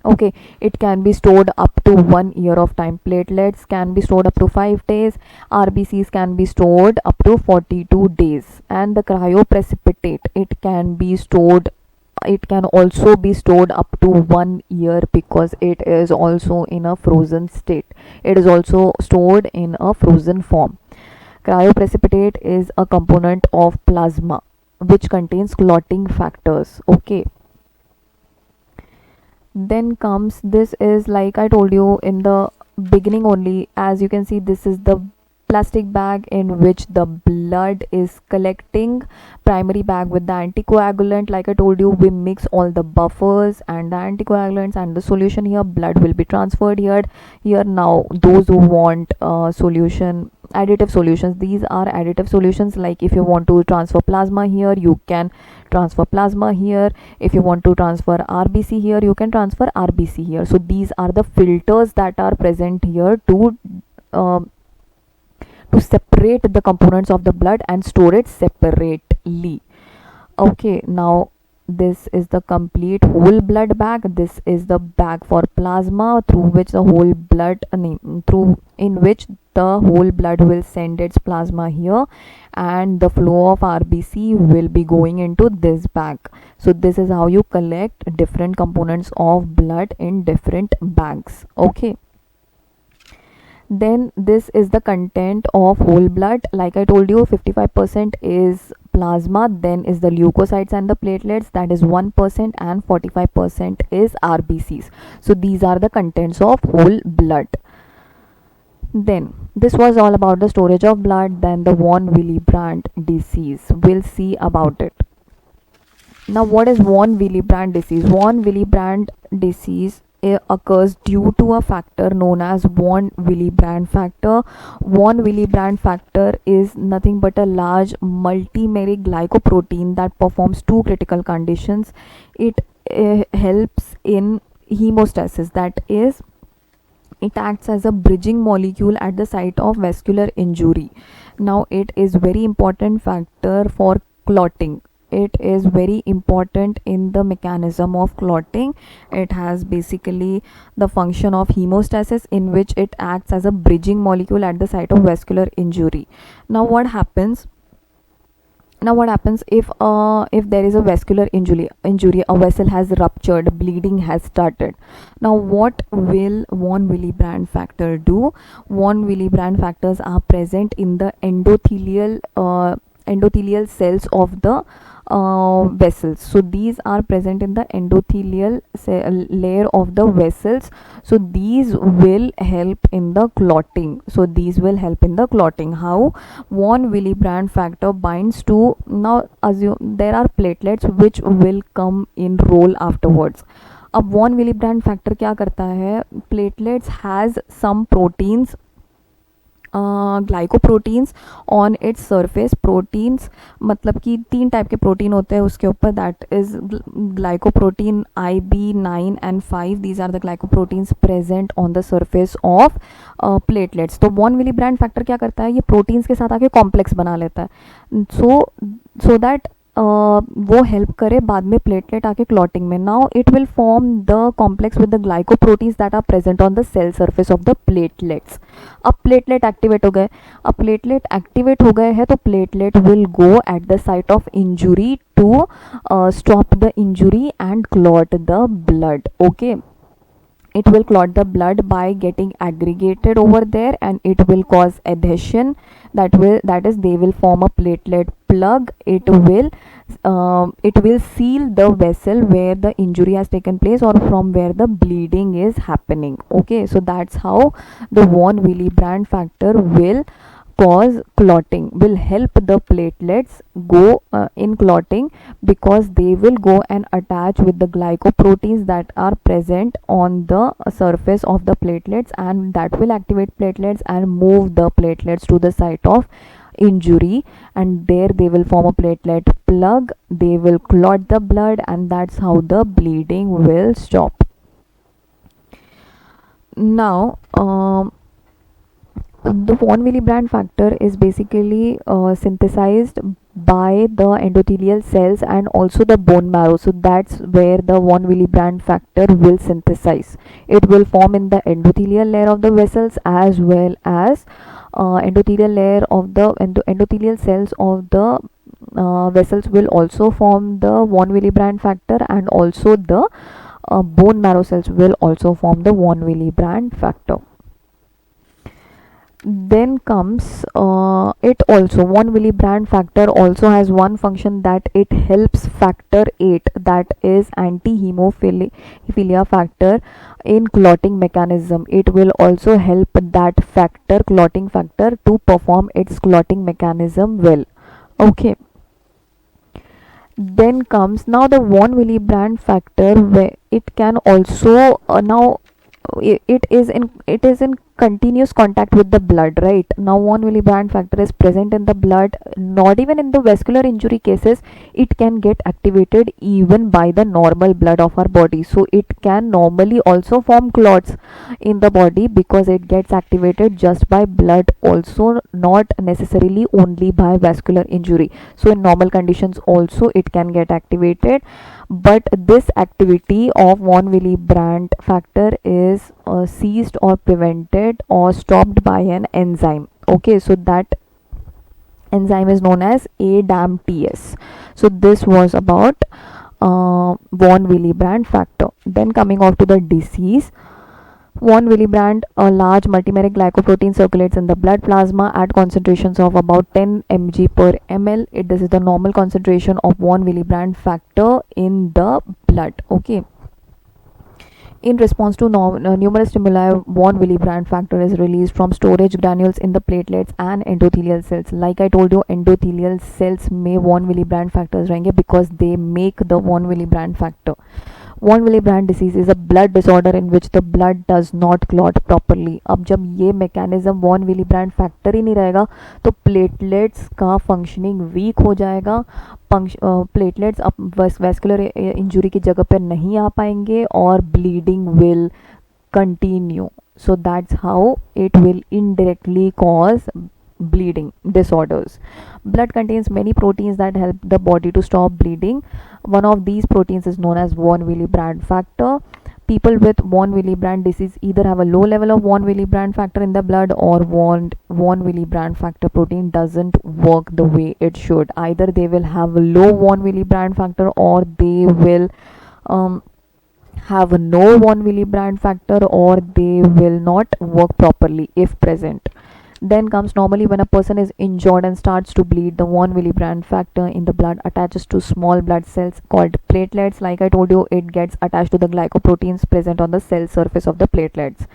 Okay, it can be stored up to 1 year of time. Platelets can be stored up to 5 days. RBCs can be stored up to 42 days. And the cryoprecipitate, it can also be stored up to 1 year because it is also in a frozen state. It is also stored in a frozen form. Cryoprecipitate is a component of plasma which contains clotting factors. Okay, then comes, this is like I told you in the beginning only, as you can see, this is the plastic bag in which the blood is collecting. Primary bag with the anticoagulant, like I told you, we mix all the buffers and the anticoagulants and the solution here. Blood will be transferred here. Now those who want solution, additive solutions, these are additive solutions. Like if you want to transfer plasma here, you can transfer plasma here. If you want to transfer RBC here, you can transfer RBC here. So these are the filters that are present here uh, to separate the components of the blood and store it separately. Okay, now this is the complete whole blood bag. This is the bag for plasma through which the whole blood through in which the whole blood will send its plasma here, and the flow of RBC will be going into this bag. So this is how you collect different components of blood in different bags. Okay, then this is the content of whole blood. Like I told you, 55% is plasma, then is the leukocytes and the platelets, that is 1%, and 45% is RBCs. So these are the contents of whole blood. Then this was all about the storage of blood. Then the von Willebrand disease, we'll see about it. Now, what is von Willebrand disease? Von Willebrand disease occurs due to a factor known as von Willebrand factor. Von Willebrand factor is nothing but a large multimeric glycoprotein that performs two critical conditions. It helps in hemostasis, that is, it acts as a bridging molecule at the site of vascular injury. Now it is very important factor for clotting. It is very important in the mechanism of clotting. It has basically the function of hemostasis, in which it acts as a bridging molecule at the site of vascular injury. Now what happens if there is a vascular injury, a vessel has ruptured, bleeding has started. Now what will von Willebrand factor do? Von Willebrand factors are present in the endothelial cells of the vessels. So these are present in the endothelial layer of the vessels. So these will help in the clotting. How? Von Willebrand factor binds to, now assume there are platelets which will come in role afterwards. अब von Willebrand factor क्या करता है? Platelets has some proteins, glycoproteins on its surface. Proteins मतलब कि 3 type के protein होते हैं उसके ऊपर, that is glycoprotein IB9 and 5. These are the glycoproteins present on the surface of platelets. तो वॉन विलीब्रैंड फैक्टर क्या करता है? ये प्रोटीन्स के साथ आके कॉम्प्लेक्स बना लेता है, सो दैट वो हेल्प करे बाद में प्लेटलेट आके क्लॉटिंग में. Now it will form the complex with the glycoproteins that are present on the cell surface of the platelets. अब प्लेटलेट एक्टिवेट हो गए हैं तो platelet will go at the site of injury to stop the injury and clot the blood. Okay, it will clot the blood by getting aggregated over there, and it will cause adhesion. That is, they will form a platelet plug. It will seal the vessel where the injury has taken place or from where the bleeding is happening. Okay, so that's how the von Willebrand factor will cause clotting, will help the platelets go in clotting, because they will go and attach with the glycoproteins that are present on the surface of the platelets, and that will activate platelets and move the platelets to the site of injury, and there they will form a platelet plug. They will clot the blood, and that's how the bleeding will stop. Now the von Willebrand factor is basically synthesized by the endothelial cells and also the bone marrow. So that's where the von Willebrand factor will synthesize. It will form in the endothelial layer of the vessels as well as endothelial layer of the endothelial cells of the vessels will also form the von Willebrand factor, and also the bone marrow cells will also form the von Willebrand factor. Then comes it also von Willebrand factor also has one function, that it helps factor 8, that is anti-hemophilia factor, in clotting mechanism. It will also help that factor, clotting factor, to perform its clotting mechanism well. Okay. Then comes now the von Willebrand factor, where it can also it is in continuous contact with the blood, right? Now von Willebrand factor is present in the blood. Not even in the vascular injury cases, it can get activated even by the normal blood of our body. So it can normally also form clots in the body because it gets activated just by blood also, not necessarily only by vascular injury. So in normal conditions also it can get activated, but this activity of von Willebrand factor is ceased or prevented or stopped by an enzyme. Okay, so that enzyme is known as ADAMTS. So this was about von Willebrand factor. Then coming off to the disease, von Willebrand, a large multimeric glycoprotein circulates in the blood plasma at concentrations of about 10 mg per ml. This is the normal concentration of von Willebrand factor in the blood. Okay. In response to numerous stimuli, von Willebrand factor is released from storage granules in the platelets and endothelial cells. Like I told you, endothelial cells में von Willebrand factors रहेंगे because they make the von Willebrand factor. Von Willebrand disease is a blood disorder in which the blood does not clot properly. अब जब ये mechanism von Willebrand factor ही नहीं रहेगा तो platelets का functioning weak हो जाएगा. प्लेटलेट्स अब वैस्कुलर इंजुरी की जगह पर नहीं आ पाएंगे और bleeding will continue. So that's how it will indirectly cause bleeding disorders. Blood contains many proteins that help the body to stop bleeding. One of these proteins is known as von Willebrand factor. People with von Willebrand disease either have a low level of von Willebrand factor in the blood, or von Willebrand factor protein doesn't work the way it should. Either they will have a low von Willebrand factor, or they will have no von Willebrand factor, or they will not work properly if present. Then comes normally when a person is injured and starts to bleed, the von Willebrand factor in the blood attaches to small blood cells called platelets. Like I told you, it gets attached to the glycoproteins present on the cell surface of the platelets.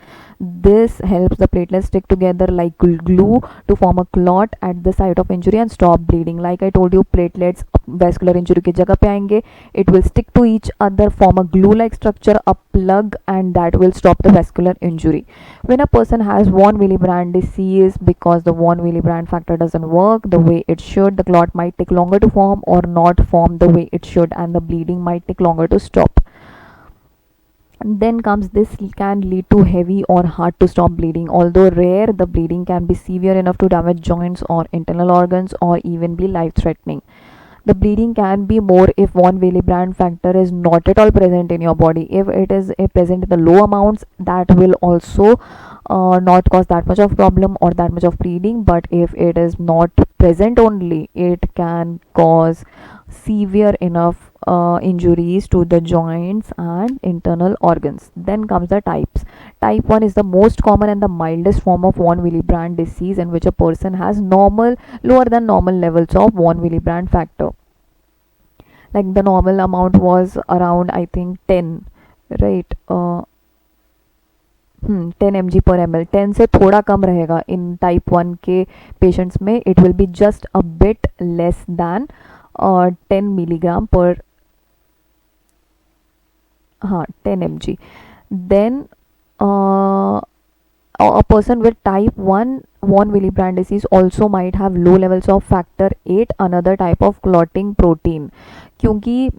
This helps the platelets stick together like glue to form a clot at the site of injury and stop bleeding. Like I told you, platelets vascular injury की जगह पे आएंगे, it will stick to each other, form a glue-like structure, a plug, and that will stop the vascular injury. When a person has von Willebrand disease, because the von Willebrand factor doesn't work the way it should, the clot might take longer to form or not form the way it should, and the bleeding might take longer to stop. And then comes this can lead to heavy or hard to stop bleeding. Although rare, the bleeding can be severe enough to damage joints or internal organs or even be life threatening. The bleeding can be more if von Willebrand factor is not at all present in your body. If it is present in the low amounts, that will also not cause that much of problem or that much of bleeding. But if it is not present only, it can cause severe enough injuries to the joints and internal organs. Then comes the types. Type 1 is the most common and the mildest form of von Willebrand disease, in which a person has lower than normal levels of von Willebrand factor. Like the normal amount was around, I think, 10, right? 10 mg per ml. 10 से थोड़ा कम रहेगा in type 1 के patients में. It will be just a bit less than 10 milligram per 10 mg. Then a person with type 1 von Willebrand disease also might have low levels of factor 8, another type of clotting protein. क्योंकि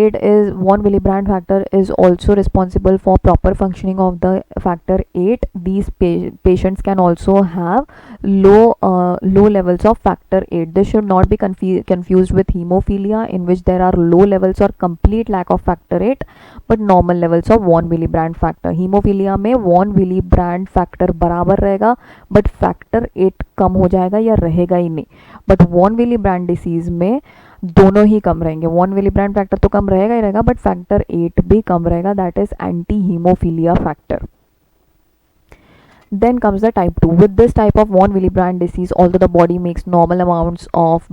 it is von Willebrand factor is also responsible for proper functioning of the factor 8. These patients can also have low levels of factor 8. This should not be confused with hemophilia, in which there are low levels or complete lack of factor 8 but normal levels of von Willebrand factor. Haemophilia में von Willebrand factor बराबर रहेगा but factor 8 कम हो जाएगा या रहेगा ही नहीं. But von Willebrand disease में दोनों ही कम रहेंगे. वॉन विलीब्रांड फैक्टर तो कम रहेगा ही रहेगा बट फैक्टर 8 भी कम रहेगा. That is anti haemophilia factor. Then comes the type 2. With this type of von Willebrand disease, although the body makes normal amounts of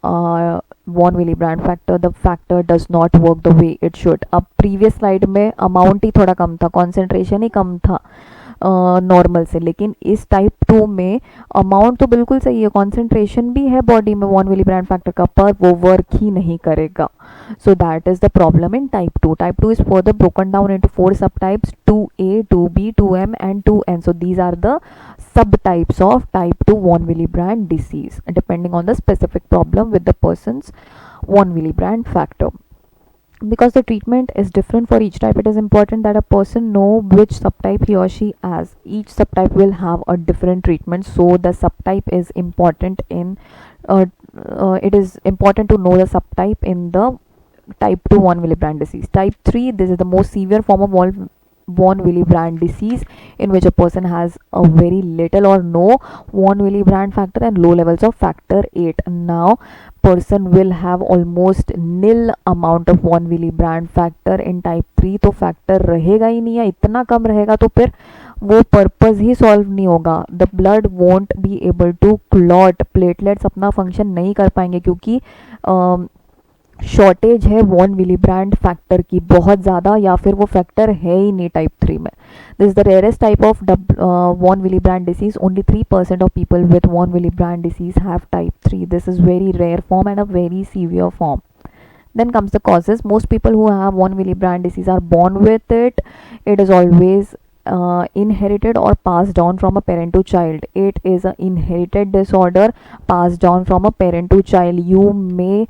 von Willebrand factor, the factor does not work the way it should. अब previous slide में amount ही थोड़ा कम था, concentration ही कम था normal से, लेकिन इस type 2 में amount तो बिल्कुल सही है, कॉन्सेंट्रेशन भी है बॉडी में वॉन विलीब्रांड फैक्टर का, पर वो वर्क ही नहीं करेगा. सो that is the problem in type 2. Type 2 is further broken down into 4 सब types, 2A, 2B, 2M and 2N. So these are the subtypes of type 2 von Willebrand disease depending on the specific problem with the person's von Willebrand factor. Because the treatment is different for each type, it is important that a person know which subtype he or she has. Each subtype will have a different treatment, so the subtype is important in it is important to know the subtype in the type 2 von Willebrand disease. Type 3, this is the most severe form of von Willebrand disease, in which a person has a very little or no von Willebrand factor and low levels of factor 8. Now person will have almost nil amount of von Willebrand factor in type 3. तो factor रहेगा ही नहीं, या इतना कम रहेगा तो फिर वो purpose ही solve नहीं होगा. The blood won't be able to clot, platelets अपना फंक्शन नहीं कर पाएंगे क्योंकि शॉर्टेज है वॉन विलीब्रांड फैक्टर की बहुत ज़्यादा, या फिर वो फैक्टर है ही नहीं टाइप 3 में. This is the rarest type of von Willebrand disease. Only 3% of people with von Willebrand disease have type 3. This is very rare form and a very severe form. Then comes the causes. Most people who have von Willebrand disease are born with it. It is always inherited or passed down from a parent to child. It is an inherited disorder passed down from a parent to child. You may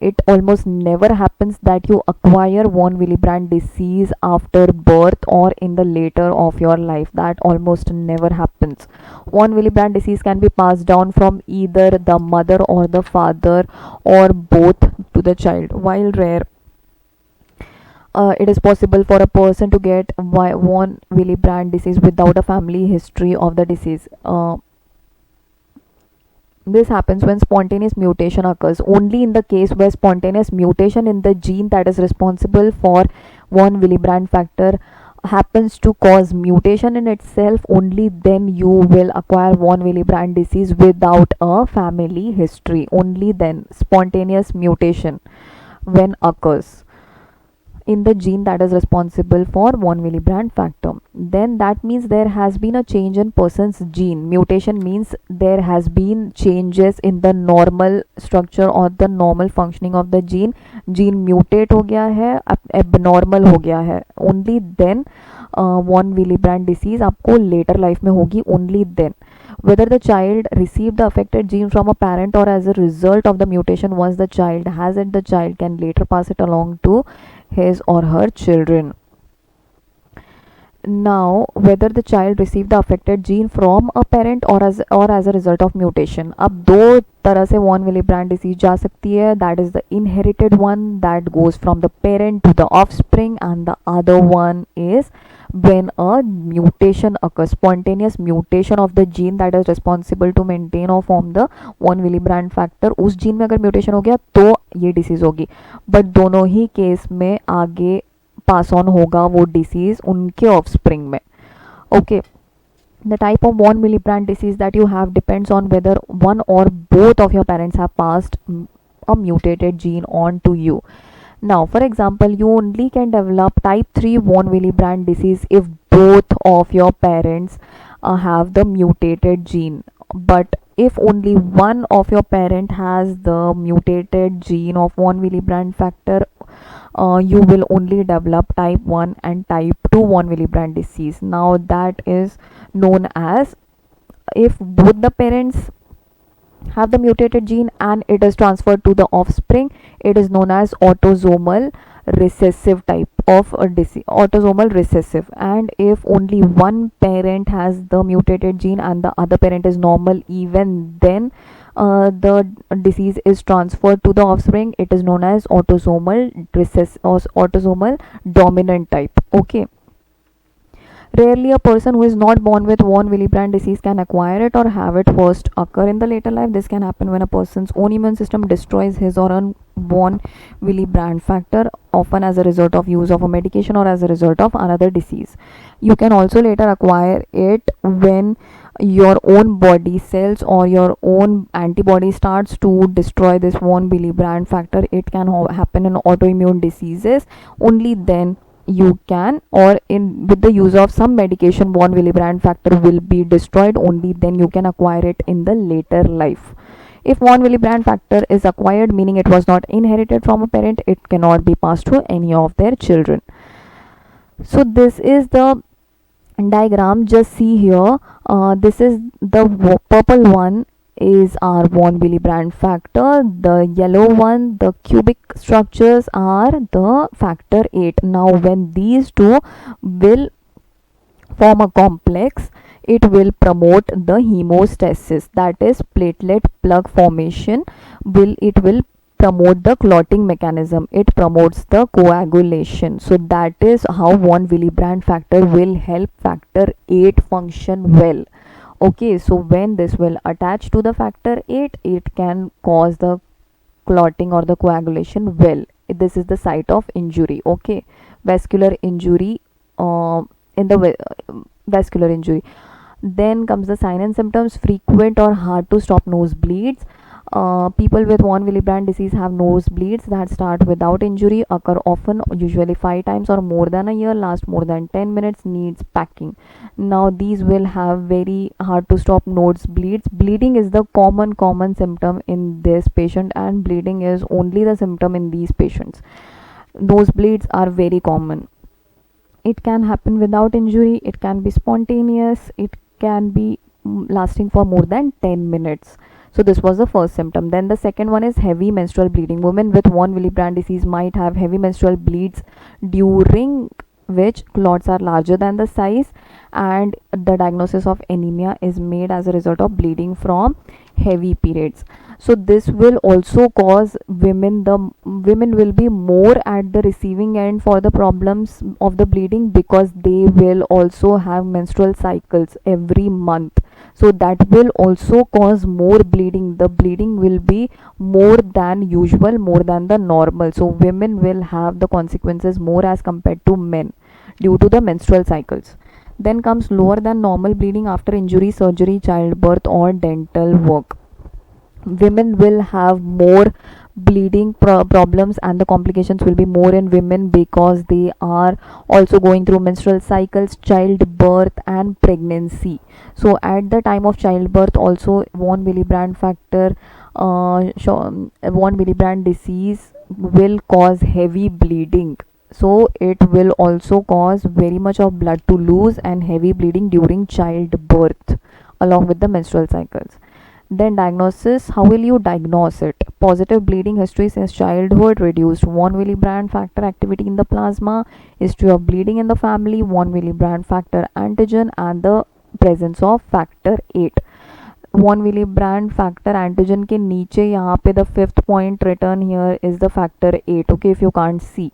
it almost never happens that you acquire von Willebrand disease after birth or in the later of your life. That almost never happens. Von Willebrand disease can be passed down from either the mother or the father or both to the child. While rare, it is possible for a person to get von Willebrand disease without a family history of the disease. This happens when spontaneous mutation occurs. Only in the case where spontaneous mutation in the gene that is responsible for von Willebrand factor happens to cause mutation in itself, only then you will acquire von Willebrand disease without a family history. Only then spontaneous mutation when occurs in the gene that is responsible for von Willebrand factor, then that means there has been a change in person's gene. Mutation means there has been changes in the normal structure or the normal functioning of the gene. Gene mutate हो गया है, abnormal हो गया है. Only then von Willebrand disease आपको later life में होगी. Only then. Whether the child received the affected gene from a parent or as a result of the mutation once the child has it, the child can later pass it along to his or her children. Now, whether the child received the affected gene from a parent or as a result of mutation. अब दो तरह से von Willebrand disease जा सकती है. That is the inherited one that goes from the parent to the offspring, and the other one is when a mutation occurs, spontaneous mutation of the gene that is responsible to maintain or form the von Willebrand factor. उस gene में अगर mutation हो गया तो ये disease होगी, but दोनों ही case में आगे पास ऑन होगा वो डिसीज उनके ऑफस्प्रिंग में. Okay, the type of von Willebrand disease that you have depends on whether one or both of your parents have passed a mutated gene on to you. Now, for example, you only can develop type 3 von Willebrand disease if both of your parents have the mutated gene. But if only one of your parent has the mutated gene of von Willebrand factor, you will only develop type 1 and type 2 von Willebrand disease. Now, that is known as if both the parents have the mutated gene and it is transferred to the offspring, it is known as autosomal recessive type of a disease, autosomal recessive. And if only one parent has the mutated gene and the other parent is normal, even then the disease is transferred to the offspring, it is known as autosomal recessive or autosomal dominant type. Okay. Rarely, a person who is not born with von Willebrand disease can acquire it or have it first occur in the later life. This can happen when a person's own immune system destroys his or her von Willebrand factor, often as a result of use of a medication or as a result of another disease. You can also later acquire it when your own body cells or your own antibody starts to destroy this von Willebrand factor. It can happen in autoimmune diseases. Only then you can, or in with the use of some medication, von Willebrand factor will be destroyed. Only then you can acquire it in the later life. If von Willebrand factor is acquired, meaning it was not inherited from a parent, it cannot be passed to any of their children. So this is the diagram. Just see here, this is the purple one is our von Willebrand factor, the yellow one, the cubic structures, are the factor 8. Now when these two will form a complex, it will promote the hemostasis, that is platelet plug formation. It will promote the clotting mechanism, it promotes the coagulation. So that is how von Willebrand factor will help factor 8 function well. Okay, so when this will attach to the factor 8, it can cause the clotting or the coagulation well. This is the site of injury. Okay, vascular injury, in the vascular injury. Then comes the sign and symptoms: frequent or hard to stop nosebleeds. People with von Willebrand disease have nosebleeds that start without injury, occur often, usually 5 times or more than a year, last more than 10 minutes, needs packing. Now these will have very hard to stop nosebleeds. Bleeding is the common symptom in this patient, and bleeding is only the symptom in these patients. Nosebleeds are very common. It can happen without injury, it can be spontaneous, it can be lasting for more than 10 minutes. So this was the first symptom. Then the second one is heavy menstrual bleeding. Women with von Willebrand disease might have heavy menstrual bleeds, during which clots are larger than the size, and the diagnosis of anemia is made as a result of bleeding from heavy periods. So this will also cause women will be more at the receiving end for the problems of the bleeding, because they will also have menstrual cycles every month. So that will also cause more bleeding. The bleeding will be more than usual, more than the normal. So women will have the consequences more as compared to men due to the menstrual cycles. Then comes lower than normal bleeding after injury, surgery, childbirth or dental work. Women will have more bleeding problems, and the complications will be more in women because they are also going through menstrual cycles, childbirth and pregnancy. So at the time of childbirth also, von Willebrand factor, von Willebrand disease will cause heavy bleeding. So it will also cause very much of blood to lose and heavy bleeding during childbirth along with the menstrual cycles. Then diagnosis: how will you diagnose it? Positive bleeding history since childhood, reduced von Willebrand factor activity in the plasma, history of bleeding in the family, von Willebrand factor antigen, and the presence of factor 8. von Willebrand factor antigen के नीचे यहाँ पे the 5th point written here is the factor 8. Okay, if you can't see.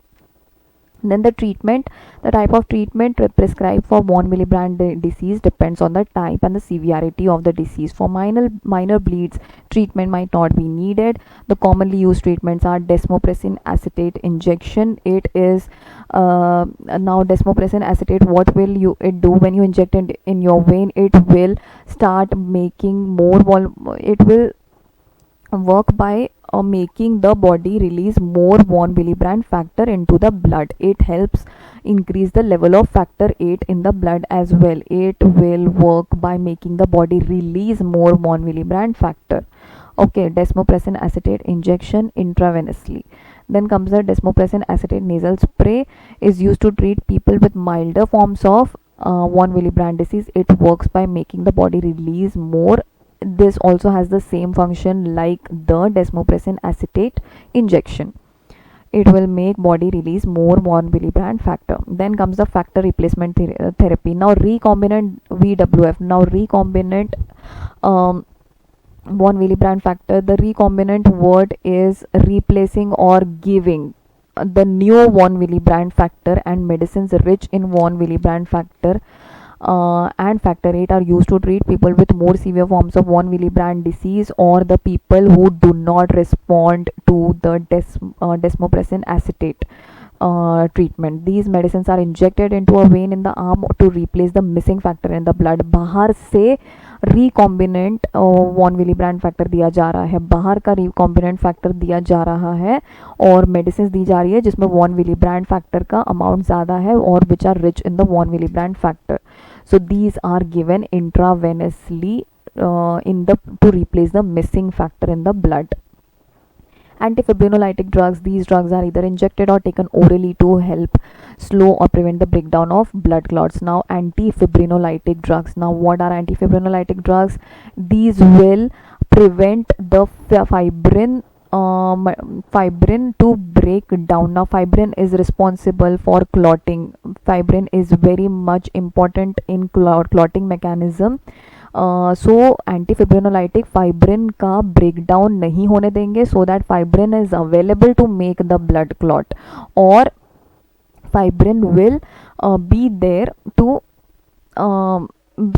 Then the treatment, the type of treatment prescribed for von Willebrand disease depends on the type and the severity of the disease. For minor bleeds, treatment might not be needed. The commonly used treatments are desmopressin acetate injection. It is now desmopressin acetate. What will it do when you inject it in your vein? It will start making more it will work by making the body release more von Willebrand factor into the blood. It helps increase the level of factor 8 in the blood as well. It will work by making the body release more von Willebrand factor. Okay, desmopressin acetate injection intravenously. Then comes the desmopressin acetate nasal spray, is used to treat people with milder forms of von Willebrand disease, it works by making the body release more. This also has the same function like the desmopressin acetate injection. It will make body release more von Willebrand factor. Then comes the factor replacement therapy. Now recombinant VWF. Now recombinant von Willebrand factor. The recombinant word is replacing or giving the new von Willebrand factor, and medicines rich in von Willebrand factor and factor 8 are used to treat people with more severe forms of von Willebrand disease, or the people who do not respond to the desmopressin acetate treatment. These medicines are injected into a vein in the arm to replace the missing factor in the blood. बाहर से recombinant von Willebrand factor दिया जा रहा है, बाहर का recombinant factor दिया जा रहा है और मेडिसिन दी जा रही है जिसमें वॉन विलीब्रांड फैक्टर का अमाउंट ज़्यादा है और which are rich in the von Willebrand factor. So these are given intravenously to replace the missing factor in the blood. Antifibrinolytic drugs. These drugs are either injected or taken orally to help slow or prevent the breakdown of blood clots. Now antifibrinolytic drugs. Now what are antifibrinolytic drugs? These will prevent the fibrin to break down. Now fibrin is responsible for clotting. Fibrin is very much important in clotting mechanism. So antifibrinolytic fibrin का breakdown नहीं होने देंगे, so that fibrin is available to make the blood clot, और fibrin will be there to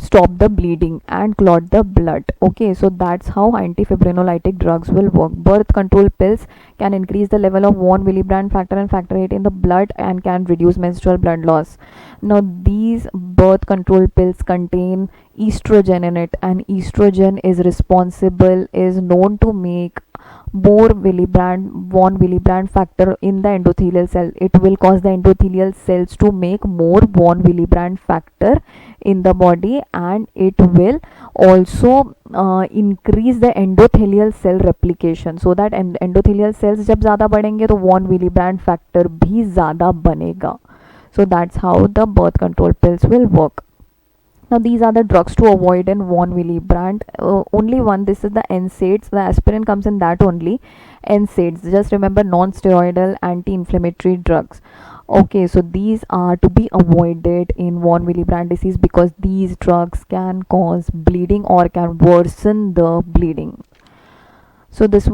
stop the bleeding and clot the blood. Okay, so that's how antifibrinolytic drugs will work. Birth control pills can increase the level of von Willebrand factor and factor 8 in the blood and can reduce menstrual blood loss. Now these birth control pills contain estrogen in it, and estrogen is known to make more von Willebrand factor in the endothelial cell. It will cause the endothelial cells to make more von Willebrand factor in the body, and it will also increase the endothelial cell replication, so that endothelial cells जब ज़्यादा बढ़ेंगे तो von Willebrand factor भी ज़्यादा बनेगा. So that's how the birth control pills will work. Now these are the drugs to avoid in von Willebrand. Only one, this is the NSAIDs. The aspirin comes in that only. NSAIDs, just remember, non-steroidal anti-inflammatory drugs. Okay, so these are to be avoided in von Willebrand disease because these drugs can cause bleeding or can worsen the bleeding. So this is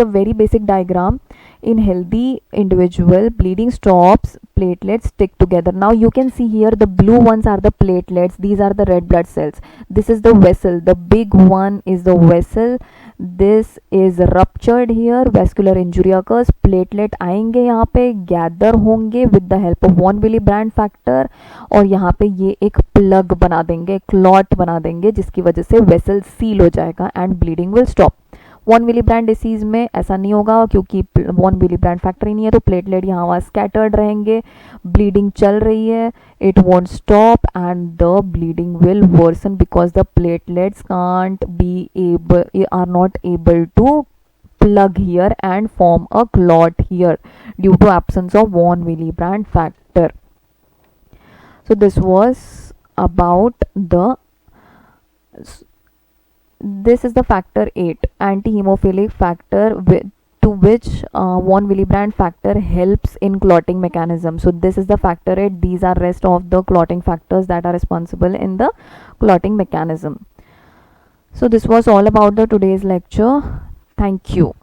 the very basic diagram. In healthy individual, bleeding stops, platelets stick together. Now you can see here the blue ones are the platelets, these are the red blood cells. This is the vessel, the big one is the vessel. This is ruptured here, vascular injury occurs, platelet आएंगे यहाँ पे, gather होंगे with the help of von Willebrand factor, और यहाँ पे ये एक plug बना देंगे, क्लॉट बना देंगे, जिसकी वजह से वेसल सील हो जाएगा and bleeding will stop. Von Willebrand disease में ऐसा नहीं होगा क्योंकि वॉन विलीब्रांड फैक्टर ही नहीं है, तो प्लेटलेट यहाँ वहाँ स्कैटर्ड रहेंगे, ब्लीडिंग चल रही है, it won't stop and the bleeding will worsen because the platelets are not able to plug here and form a clot here due to absence of von Willebrand factor. So this was about this is the factor 8, anti-hemophilic factor, to which von Willebrand factor helps in clotting mechanism. So this is the factor 8. These are rest of the clotting factors that are responsible in the clotting mechanism. So this was all about the today's lecture. Thank you.